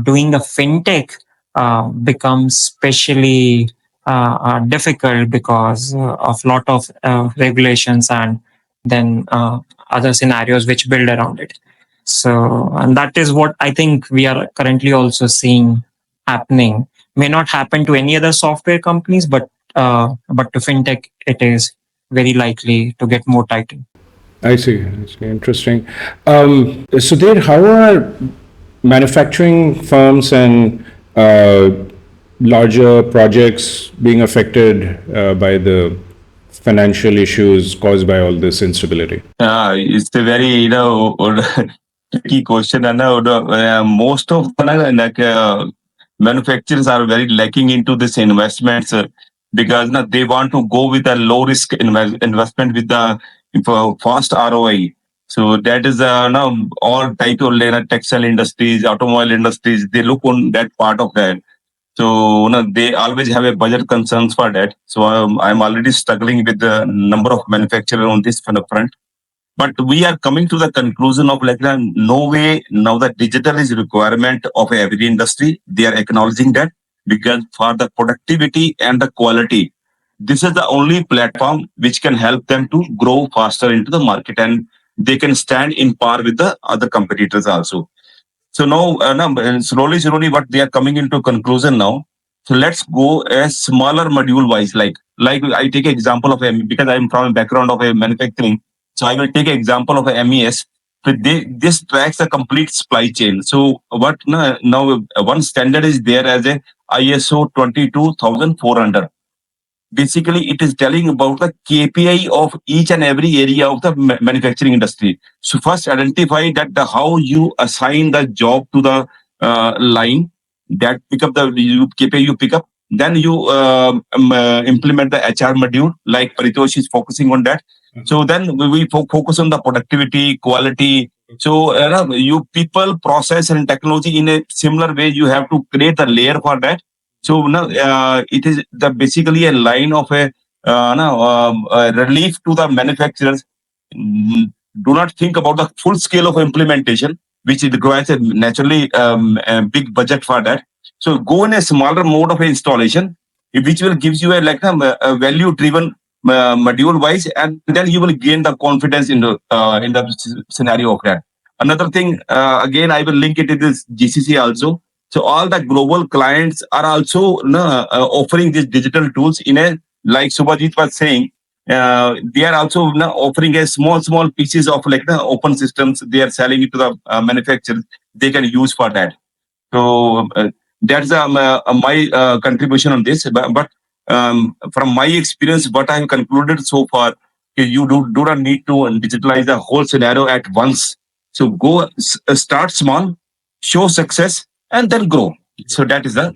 doing a fintech becomes especially difficult because of lot of regulations and then other scenarios which build around it. So, and that is what I think we are currently also seeing happening. May not happen to any other software companies, but to fintech, it is very likely to get more tightened. I see. Interesting. Sudhir, how are manufacturing firms and larger projects being affected by the financial issues caused by all this instability? It's a very tricky question, and most of manufacturers are very lacking into this investments because they want to go with a low risk investment with the fast ROI. So that is now all type of textile industries, automobile industries. They look on that part of that. So they always have a budget concerns for that. So I'm already struggling with the number of manufacturers on this front. But we are coming to the conclusion of no way now that digital is a requirement of every industry. They are acknowledging that because for the productivity and the quality, this is the only platform which can help them to grow faster into the market, and they can stand in par with the other competitors also. So now, slowly, what they are coming into conclusion now. So let's go a smaller module wise. Like I take an example of because I'm from a background of a manufacturing. So I will take an example of a MES. So this tracks a complete supply chain. So what now one standard is there as a ISO 22400. Basically it is telling about the KPI of each and every area of the manufacturing industry. So first identify that how you assign the job to the line that pick up the KPI you pick up. Then you implement the HR module like Paritosh is focusing on that. So then we focus on the productivity, quality. So you people, process and technology in a similar way. You have to create a layer for that. So now it is the basically a line of a relief to the manufacturers. Do not think about the full scale of implementation, which requires a naturally a big budget for that. So go in a smaller mode of installation, which will gives you a value driven module wise, and then you will gain the confidence in the scenario of that. Another thing, again, I will link it to this GCC also. So all the global clients are also offering these digital tools in a, like Subhajit was saying, they are also offering a small pieces of open systems. They are selling it to the manufacturers. They can use for that. So that's my contribution on this. But from my experience, what I have concluded so far, you do not need to digitalize the whole scenario at once. So go start small, show success, and then grow. So that is the.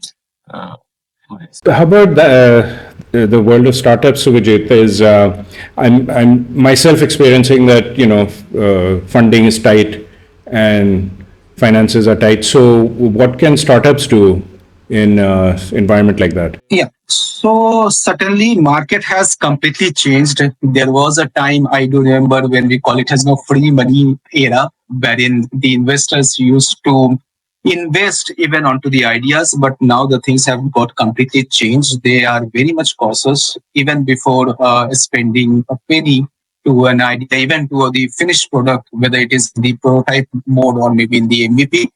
How about the world of startups, Subhajit? I'm myself experiencing that funding is tight and finances are tight. So what can startups do in environment like that? Yeah. So certainly market has completely changed. There was a time I do remember when we call it as no free money era, wherein the investors used to invest even onto the ideas, but now the things have got completely changed. They are very much cautious even before spending a penny to an idea, even to the finished product, whether it is the prototype mode or maybe in the MVP.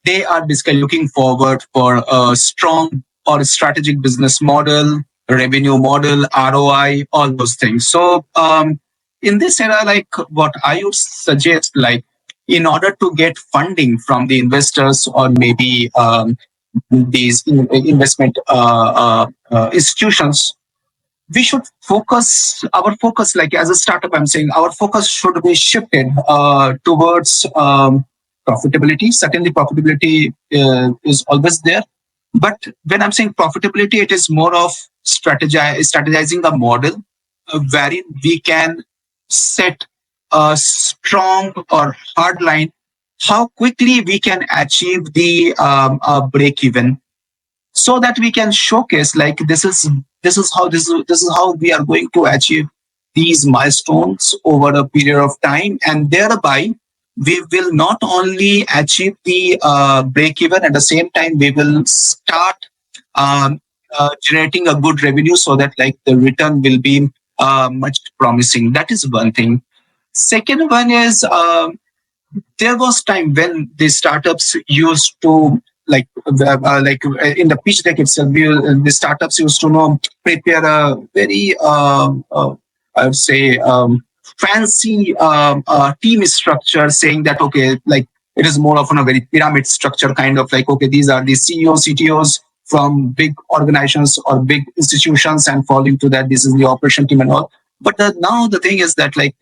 They are basically looking forward for a strong or strategic business model, revenue model, ROI, all those things. So in this era, like what I would suggest, like in order to get funding from the investors or maybe these investment institutions, we should focus our focus, like as a startup I'm saying, our focus should be shifted towards profitability. Certainly profitability is always there, but when I'm saying profitability, it is more of strategizing a model wherein we can set a strong or hard line how quickly we can achieve the break even, so that we can showcase like this is how we are going to achieve these milestones over a period of time, and thereby we will not only achieve the break even, at the same time we will start generating a good revenue, so that like the return will be much promising. That is one thing. Second one is there was time when the startups used to in the pitch deck itself, the startups used to prepare a very I would say fancy team structure, saying that okay, like it is more of a very pyramid structure, kind of like okay, these are the CEOs, CTOs from big organizations or big institutions, and falling to that this is the operation team and all. But now the thing is that like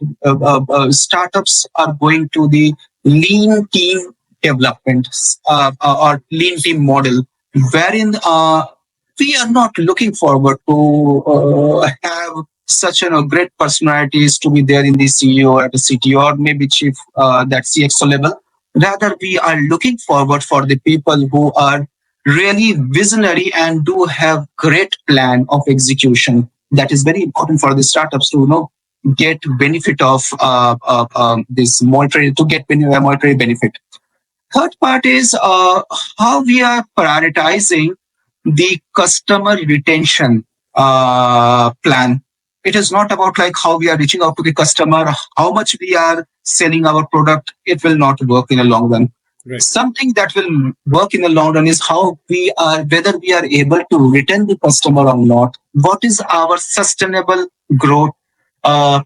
startups are going to the lean team development or lean team model, wherein we are not looking forward to have such great personalities to be there in the CEO at the CTO or maybe chief that CXO level. Rather, we are looking forward for the people who are really visionary and do have great plan of execution. That is very important for the startups to get benefit of this monetary, to get monetary benefit. Third part is how we are prioritizing the customer retention plan. It is not about like how we are reaching out to the customer, how much we are selling our product. It will not work in a long run. Right. Something that will work in the long run is how we are, whether we are able to retain the customer or not. What is our sustainable growth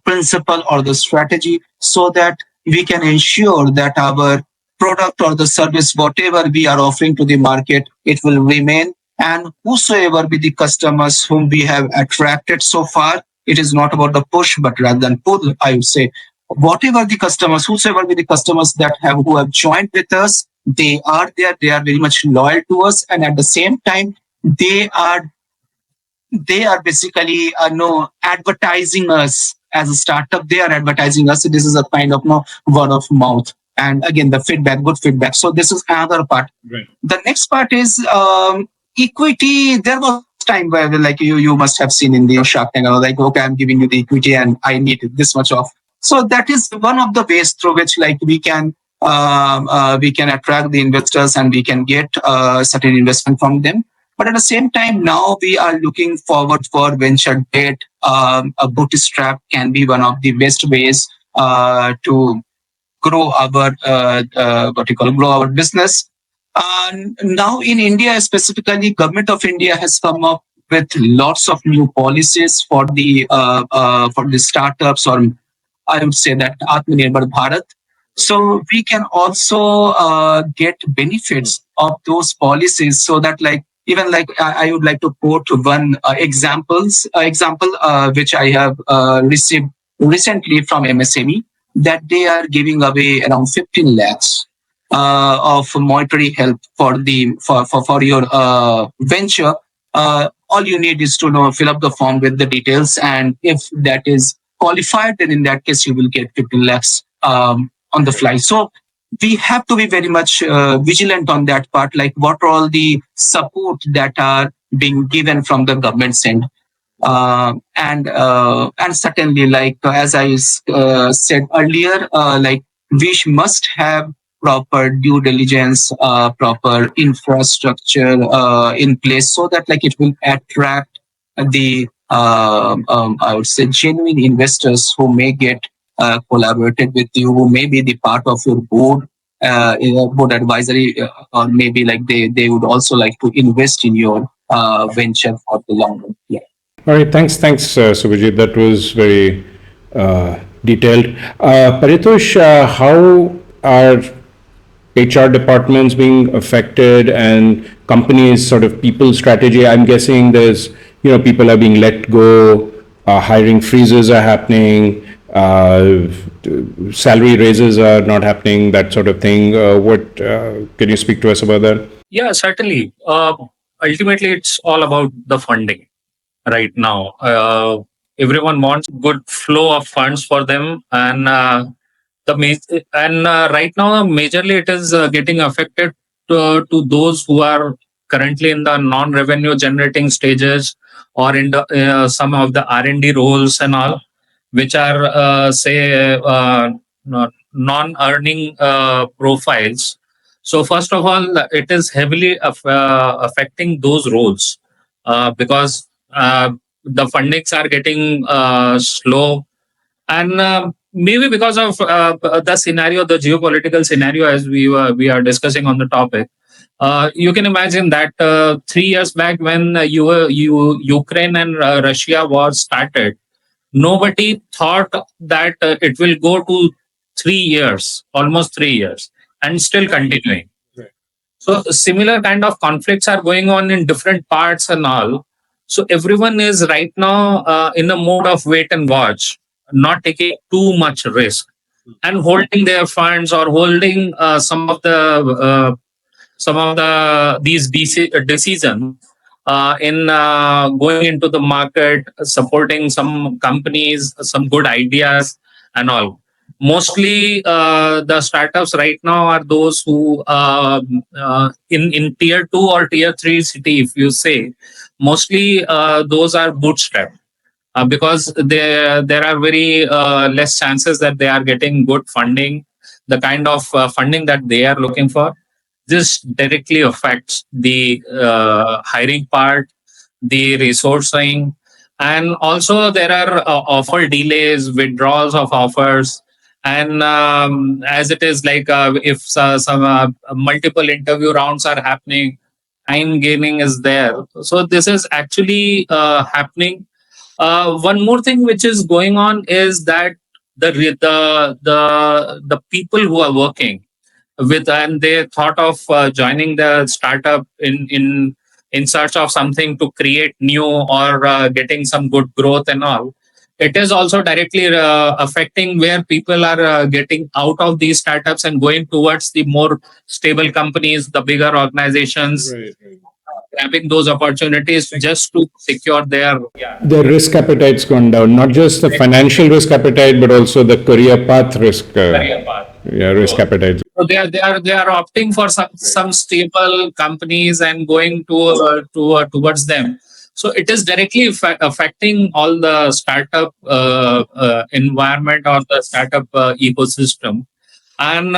principle or the strategy, so that we can ensure that our product or the service, whatever we are offering to the market, it will remain. And whosoever be the customers whom we have attracted so far, it is not about the push, but rather than pull, I would say. Whatever the customers, whosoever be the customers that have who have joined with us, they are there, they are very much loyal to us, and at the same time, they are basically no advertising us as a startup. They are advertising us. This is a kind of no word of mouth, and again the feedback, good feedback. So this is another part. Right. The next part is equity. There was time where like you must have seen in the Shark Tank, I was like, okay, I'm giving you the equity and I need this much of. So that is one of the ways through which like we can attract the investors and we can get certain investment from them. But at the same time, now we are looking forward for venture debt. A bootstrap can be one of the best ways to grow our grow our business. Now in India, specifically, Government of India has come up with lots of new policies for the startups, or I would say that Atmanirbhar Bharat. So we can also get benefits of those policies, so that like even like I would like to quote one example which I have received recently from MSME, that they are giving away around 15 lakhs of monetary help for your venture. All you need is to fill up the form with the details, and if that is qualified, then in that case you will get 15 lakhs on the fly. So we have to be very much vigilant on that part, like what are all the support that are being given from the government's end. And certainly, like as I said earlier, like we must have proper due diligence, proper infrastructure in place, so that like it will attract the I would say genuine investors who may get collaborated with you, who may be the part of your board, board advisory, or maybe like they would also like to invest in your venture for the long run. Yeah. All right, thanks, Subhajit. That was very detailed. Paritosh, how are HR departments being affected, and companies' sort of people strategy? I'm guessing there's, people are being let go, hiring freezes are happening, salary raises are not happening, that sort of thing. What can you speak to us about that? Yeah, certainly. Ultimately, it's all about the funding right now. Everyone wants good flow of funds for them, and right now, majorly it is getting affected to those who are currently in the non-revenue generating stages, or in the some of the R&D roles and all, which are say non-earning profiles. So first of all, it is heavily affecting those roles because the fundings are getting slow, and maybe because of the scenario, the geopolitical scenario, as we are discussing on the topic. You can imagine that 3 years back, when Ukraine and Russia war started, nobody thought that it will go to 3 years, almost 3 years, and still continuing. So similar kind of conflicts are going on in different parts and all. So everyone is right now in a mode of wait and watch, not taking too much risk, and holding their funds, or holding some of the these decisions in going into the market, supporting some companies, some good ideas, and all. Mostly, the startups right now are those who in tier 2 or tier 3 city, if you say, mostly those are bootstrapped. Because there are very less chances that they are getting good funding, the kind of funding that they are looking for. This directly affects the hiring part, the resourcing, And also there are offer delays, withdrawals of offers, and as it is like if some multiple interview rounds are happening, time gaining is there. So this is actually happening. One more thing which is going on is that the people who are working with, and they thought of joining the startup in search of something to create new, or getting some good growth and all. It is also directly affecting where people are getting out of these startups and going towards the more stable companies, the bigger organizations, grabbing those opportunities just to secure their The risk appetite's gone down, not just the financial risk appetite, but also the career path risk. Risk appetite. So they are opting for some stable companies and going towards them. So it is directly affecting all the startup environment or the startup ecosystem. And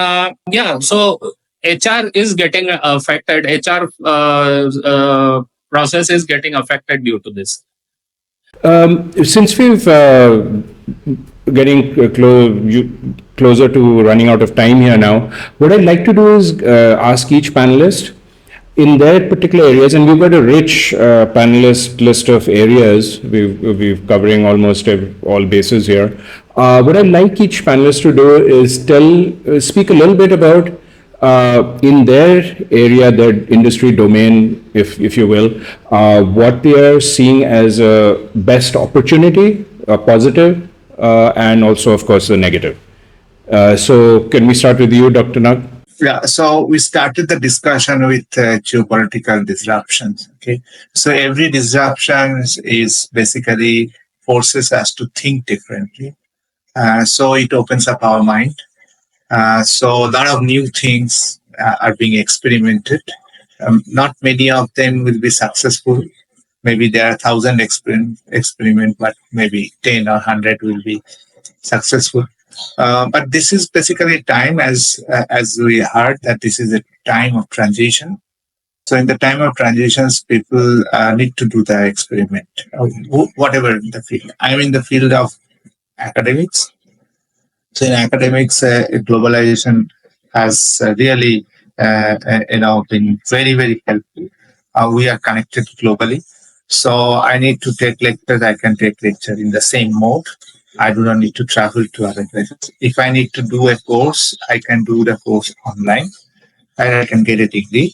yeah, so HR is getting affected. HR process is getting affected due to this. Since we've getting closer to running out of time here now, what I'd like to do is ask each panelist in their particular areas, and we've got a rich panelist list of areas. We've covering almost all bases here. What I'd like each panelist to do is speak a little bit about in their area, their industry domain, if you will, what they are seeing as a best opportunity, a positive, and also, of course, the negative. So can we start with you, Dr. Nag? Yeah, so we started the discussion with geopolitical disruptions. Okay, so every disruption is basically forces us to think differently. So it opens up our mind. So a lot of new things are being experimented. Not many of them will be successful. Maybe there are 1,000 experiment, but maybe 10 or 100 will be successful. But this is basically a time, as we heard, that this is a time of transition. So in the time of transitions, people need to do the experiment, whatever in the field. I'm in the field of academics. So in academics, globalization has really, been very, very helpful. We are connected globally. So I need to take lectures. I can take lecture in the same mode. I do not need to travel to other places. If I need to do a course, I can do the course online and I can get a degree.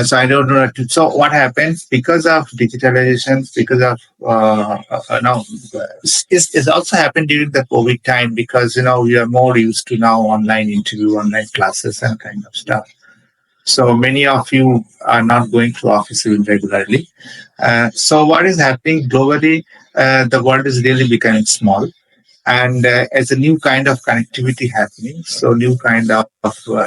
So I don't know. So what happens because of digitalization, because of it's also happened during the COVID time, because we are more used to now online interview, online classes, and kind of stuff. So many of you are not going to office even regularly. So what is happening globally? The world is really becoming small, and as a new kind of connectivity happening, so new kind of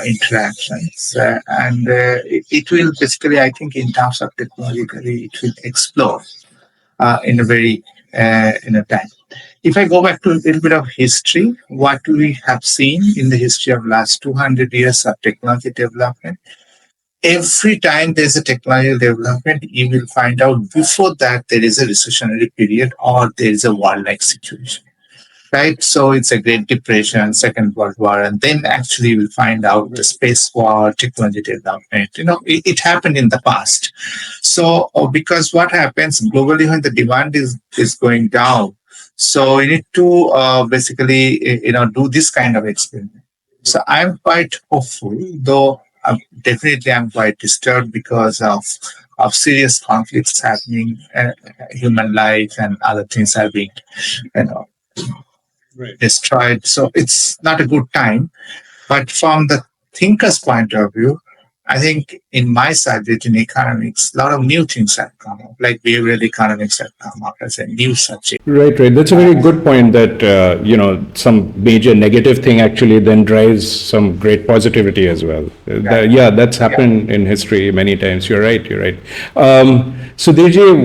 interactions, and it will basically, I think, in terms of technologically, it will explode in a very in a time. If I go back to a little bit of history, what we have seen in the history of last 200 years of technology development, every time there's a technology development, you will find out before that there is a recessionary period or there is a war-like situation. Right, so it's a Great Depression, Second World War, and then actually we'll find out the space war, technology development. It happened in the past. So because what happens globally when the demand is going down, so you need to basically do this kind of experiment. So I'm quite hopeful, though definitely I'm quite disturbed because of serious conflicts happening, human life and other things are being, destroyed. So it's not a good time. But from the thinker's point of view, I think in my subject in economics, a lot of new things have come up, like behavioral economics have come up as a new subject. Right. That's a very good point that, some major negative thing actually then drives some great positivity as well. That's happened in history many times. You're right. So, DJ,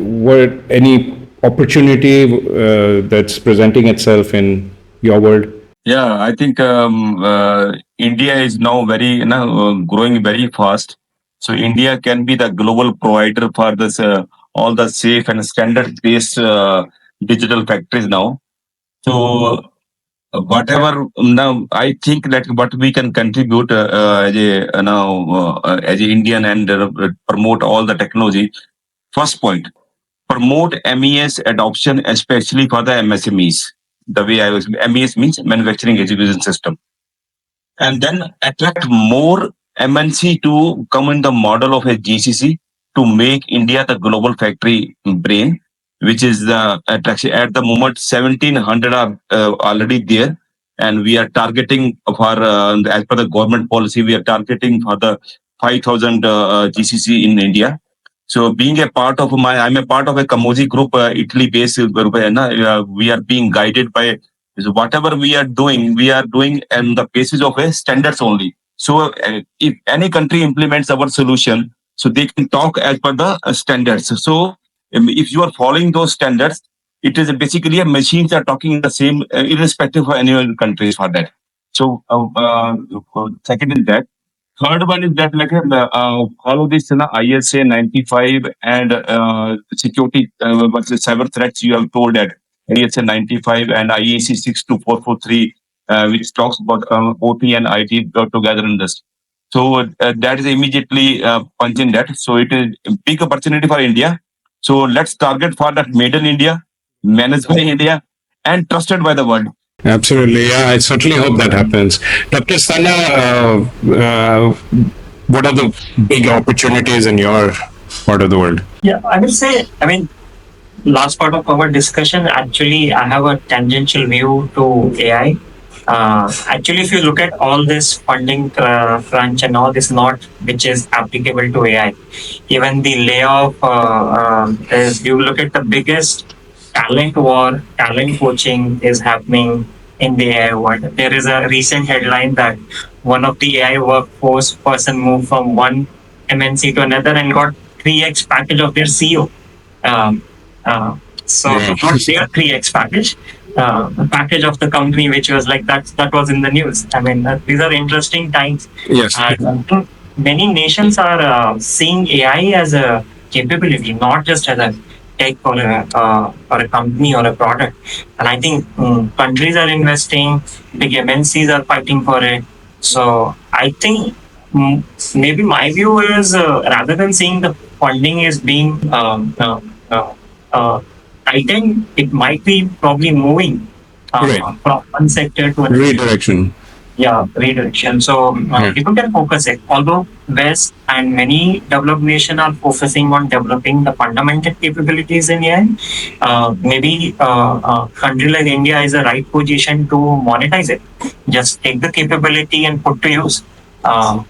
what any opportunity that's presenting itself in your world? Yeah, I think India is now very growing very fast. So India can be the global provider for this all the safe and standard-based digital factories now. So whatever now, I think that what we can contribute as a as a Indian and promote all the technology. First point, promote MES adoption, especially for the MSMEs. The way I was, MES means manufacturing execution system, and then attract more MNC to come in the model of a GCC to make India the global factory brain, which is the attraction. At the moment, 1,700 are already there, and we are targeting for, as per the government policy, we are targeting for the 5,000 GCC in India. So being a part of I'm a part of a Kamoji group, Italy-based group, we are being guided by, so whatever we are doing on the basis of a standards only. So if any country implements our solution, so they can talk as per the standards. So if you are following those standards, it is basically a machines are talking in the same, irrespective of any other countries for that. So second is that. Third one is that like follow this ISA 95 and security versus cyber threats. You have told that ISA 95 and IEC 62443, which talks about OT and IT got together in this. So that is immediately punching that. So it is a big opportunity for India. So let's target for that made in India, managed by India, and trusted by the world. Absolutely. Yeah, I certainly hope that happens. Dr. Sana, what are the big opportunities in your part of the world? Yeah, I would say, I mean, last part of our discussion, actually, I have a tangential view to AI. Actually, if you look at all this funding crunch and all this not which is applicable to AI, even the layoff is, you look at the biggest talent war, talent poaching is happening in the AI world. There is a recent headline that one of the AI workforce person moved from one MNC to another and got 3x package of their CEO. Um, uh, so Yeah. not their 3x package, the package of the company, which was like that was in the news. I mean, these are interesting times. Yes. And many nations are seeing AI as a capability, not just as a tech or a company or a product. And I think countries are investing, big MNCs are fighting for it. So I think maybe my view is rather than seeing the funding is being tightened, it might be probably moving Right. from one sector to another. Redirection. Yeah, redirection. So people can focus it. Although West and many developed nations are focusing on developing the fundamental capabilities in AI, maybe a country like India is the right position to monetize it. Just take the capability and put to use. And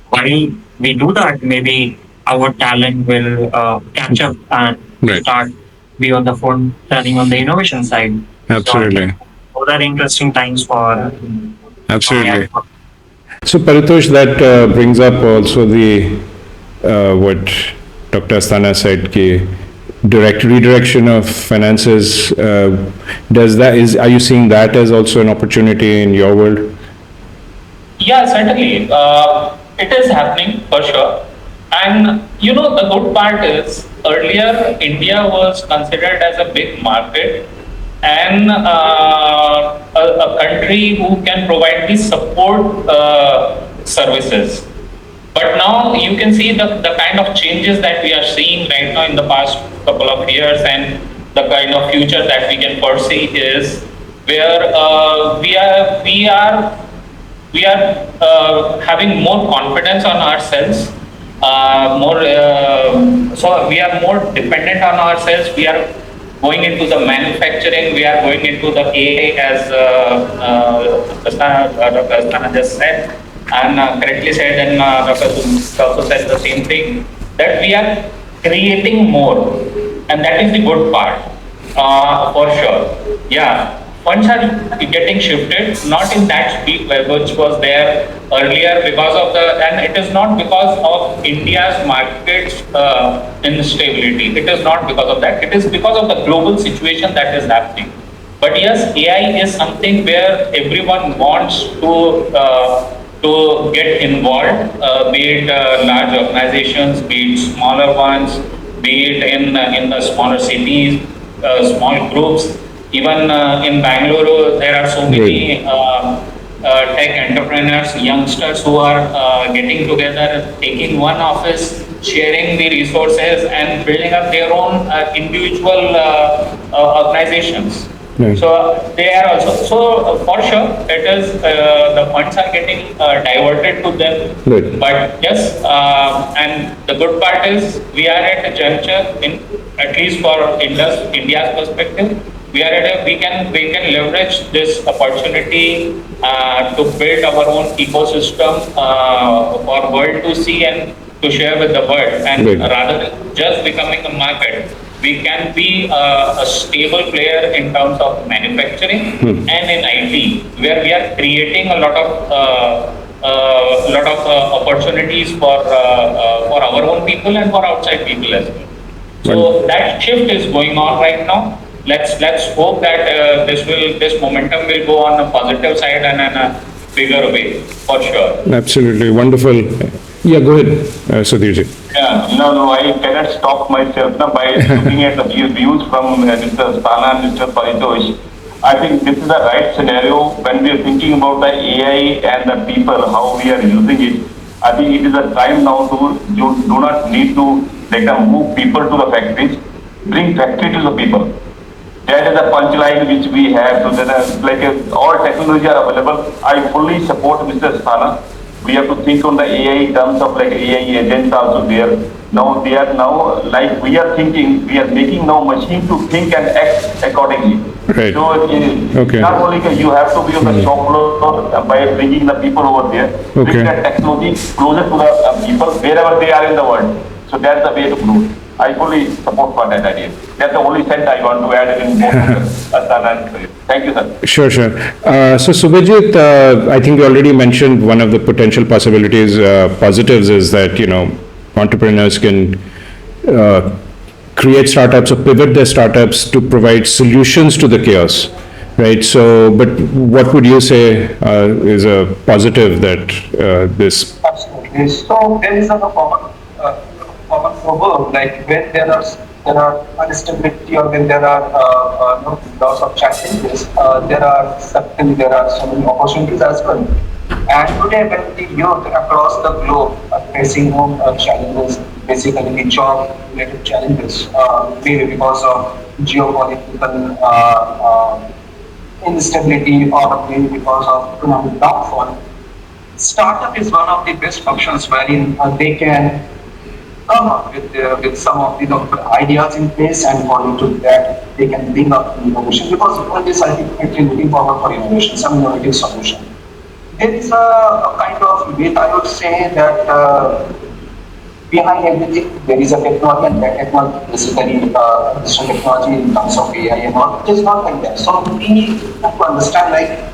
while we do that, maybe our talent will catch up and start be on the phone turning on the innovation side. Absolutely. So, those are interesting times for Absolutely. So, Paritosh, that brings up also the what Dr. Asthana said, ki direct redirection of finances. Are you seeing that as also an opportunity in your world? Yeah, certainly. It is happening for sure. And the good part is earlier India was considered as a big market and a country who can provide the support services. But now you can see the kind of changes that we are seeing right now in the past couple of years, and the kind of future that we can foresee is where we are having more confidence on ourselves, so we are more dependent on ourselves. We are going into the manufacturing, we are going into the AI, as Dr. Asthana just said, and correctly said, and Dr. also said the same thing, that we are creating more, and that is the good part, for sure. Yeah, funds are getting shifted, not in that speed which was there earlier, because of and it is not because of India's market instability. It is not because of that. It is because of the global situation that is happening. But yes, AI is something where everyone wants to get involved, be it large organizations, be it smaller ones, be it in the smaller cities, small groups. Even in Bangalore, there are so many tech entrepreneurs, youngsters who are getting together, taking one office, sharing the resources, and building up their own individual organizations. Right. So they are also for sure. It is the funds are getting diverted to them. Right. But yes, and the good part is we are at a juncture in at least for India's perspective. We can leverage this opportunity to build our own ecosystem for world to see and to share with the world. And Right. rather than just becoming a market, we can be a stable player in terms of manufacturing and in IT, where we are creating a lot of opportunities for our own people and for outside people as well. So that shift is going on right now. Let's hope that this momentum will go on a positive side and in a bigger way for sure. Absolutely wonderful. Yeah, go ahead, Sudhir. Yeah, no, I cannot stop myself now by looking at the views from Mr. Asthana and Mr. Paritosh. I think this is the right scenario when we are thinking about the AI and the people, how we are using it. I think it is a time now to, you do not need to move people to the factories, bring factory to the people. That is a punchline which we have. So that all technology are available. I fully support Mr. Asthana. We have to think on the AI in terms of like AI agents also there. Now they are now like we are thinking, we are making now machine to think and act accordingly. Right. So Okay. not only you have to be on the shop floor by bringing the people over there, Okay. bring that technology closer to the people wherever they are in the world. So that's the way to do it. I fully support for that idea. That's the only sense I want to add in both Asthana and Sudhir. Thank you, sir. Sure, sure. So Subhajit, I think you already mentioned one of the potential possibilities, positives is that, entrepreneurs can create startups or pivot their startups to provide solutions to the chaos, right? So, but what would you say is a positive that this? Absolutely. So there is a common proverb like when there are instability or when there are lots of challenges, there are so many opportunities as well. And today, when the youth across the globe are facing challenges, basically the job-related challenges, maybe because of geopolitical instability or maybe because of economic downfall, startup is one of the best functions wherein they can come up with some of the ideas in place, and according to that they can bring up innovation, because one is ultimately looking forward for innovation, some innovative solution. There is a kind of myth, I would say, that behind everything there is a technology, and that technology basically digital technology in terms of AI and all. It is not like that. So we have to understand like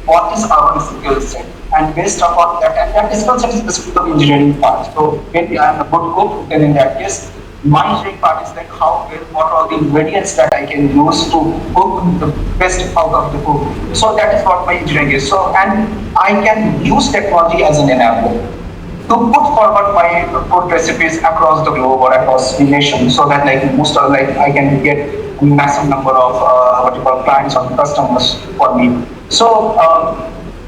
what is our skill set, and based upon that, and that skill set is basically the engineering part. So maybe I am a good cook, then in that case, my engineering part is like what are the ingredients that I can use to cook the best out of the food. So that is what my engineering is. So, and I can use technology as an enabler to put forward my food recipes across the globe or across the nation, so that like I can get a massive number of clients or customers for me. So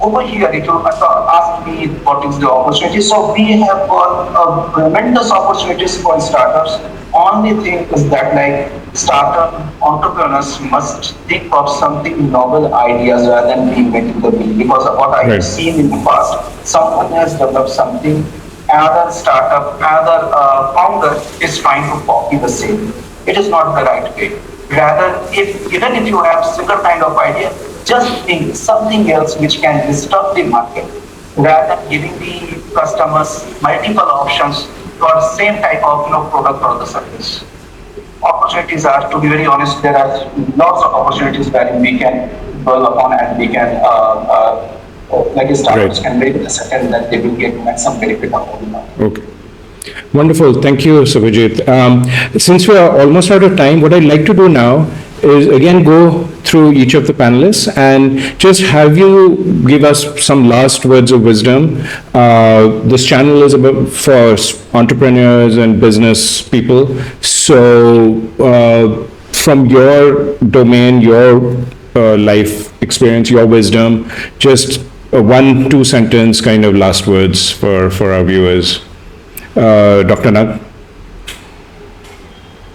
over here, if you ask me what is the opportunity, so we have got tremendous opportunities for startups. Only thing is that like startup entrepreneurs must think of something novel ideas rather than reinventing the wheel. Because of what I have seen in the past, someone has developed something, another startup, another founder is trying to copy the same. It is not the right way. Rather, even if you have similar kind of idea, just think something else which can disrupt the market, rather than giving the customers multiple options for the same type of product or the service. Opportunities are, to be very honest, there are lots of opportunities wherein we can dwell upon, and we can, like startups can make a certain that they will get some benefit out of it. Okay. Wonderful. Thank you, Subhajit. Since we are almost out of time, what I'd like to do now is again go through each of the panelists and just have you give us some last words of wisdom. This channel is about for entrepreneurs and business people. So from your domain, your life experience, your wisdom, just a 1-2 sentence kind of last words for our viewers. Dr. Nag?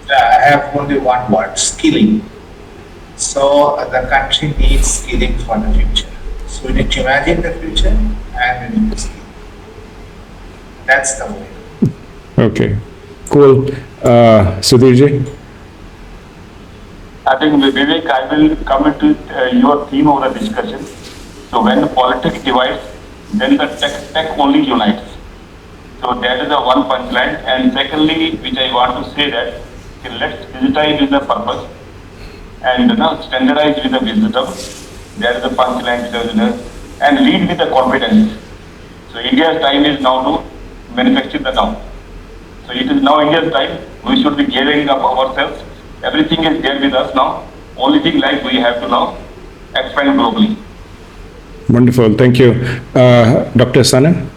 I have only one word: skilling. So the country needs skilling for the future. So we need to imagine the future and we need to skill. That's the way. Okay, cool. Sudhirji? I think Vivek, I will come into your theme of the discussion. So when the politics divides, then the tech only unites. So that is the one punchline. And secondly, which I want to say that let's digitize with the purpose and standardize with the wisdom. That is the punchline. And lead with the confidence. So India's time is now to manufacture the now. So it is now India's time. We should be gearing up ourselves. Everything is there with us now. Only thing like we have to now expand globally. Wonderful, thank you. Dr. Asthana?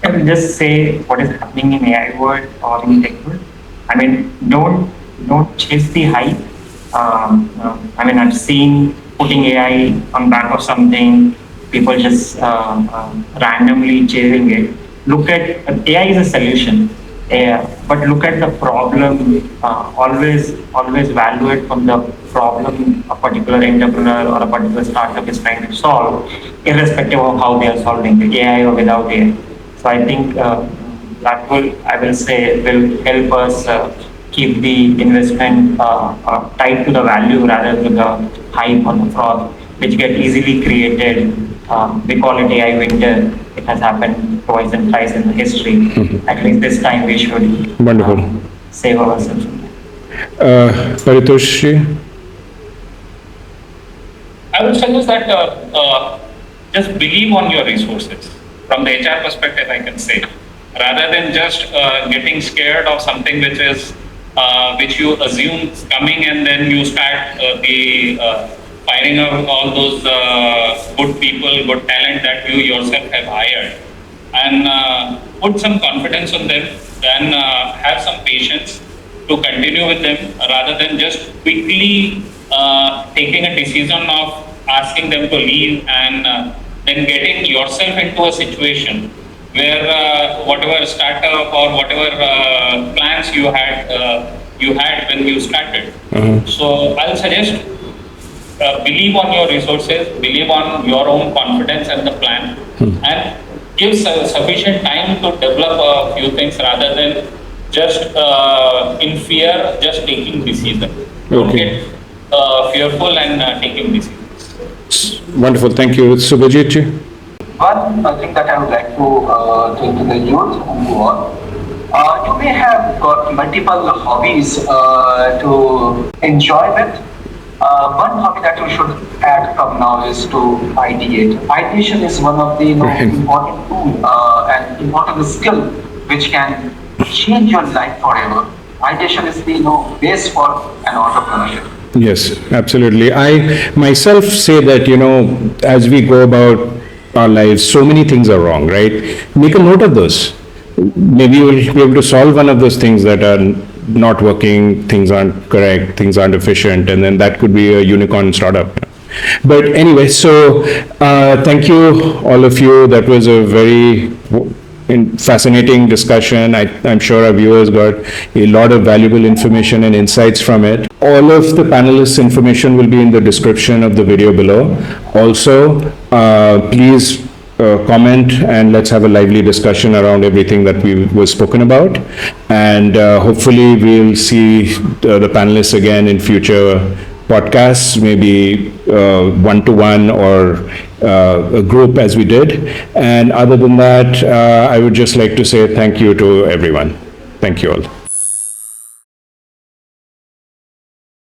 I will just say what is happening in AI world or in tech world. I mean, don't chase the hype. I mean, I've seen putting AI on back of something, people just randomly chasing it. Look at AI is a solution, but look at the problem. Always evaluate from the problem a particular entrepreneur or a particular startup is trying to solve, irrespective of how they are solving the AI or without AI. So I think that will help us keep the investment tied to the value rather than the hype on the fraud, which get easily created. We call it AI winter. It has happened twice and thrice in the history. At least this time we should Wonderful. Save ourselves from that. Paritosh? I would suggest that just believe on your resources. From the HR perspective, I can say, rather than just getting scared of something which you assume is coming and then you start firing out all those good people, good talent that you yourself have hired, and put some confidence on them, then have some patience to continue with them rather than just quickly taking a decision of asking them to leave and then getting yourself into a situation where whatever startup or whatever plans you had when you started. So I'll suggest believe on your resources, believe on your own confidence and the plan, and give sufficient time to develop a few things rather than just in fear, just taking decisions. Don't get fearful and taking decisions. Wonderful, thank you. Subhajit? One thing that I would like to take to the youth who are, you may have got multiple hobbies to enjoy with. One hobby that you should add from now is to ideate. Ideation is one of the important tool and important skill which can change your life forever. Ideation is the base for an entrepreneurship. Yes, absolutely. I myself say that, as we go about our lives, so many things are wrong, right? Make a note of those. Maybe you will be able to solve one of those things that are not working, things aren't correct, things aren't efficient, and then that could be a unicorn startup. But anyway, so thank you, all of you. That was a very fascinating discussion. I'm sure our viewers got a lot of valuable information and insights from it. All of the panelists' information will be in the description of the video below. Also, please comment and let's have a lively discussion around everything that was spoken about. And hopefully we'll see the panelists again in future podcasts, maybe one-to-one or a group as we did. And other than that, I would just like to say thank you to everyone. Thank you all.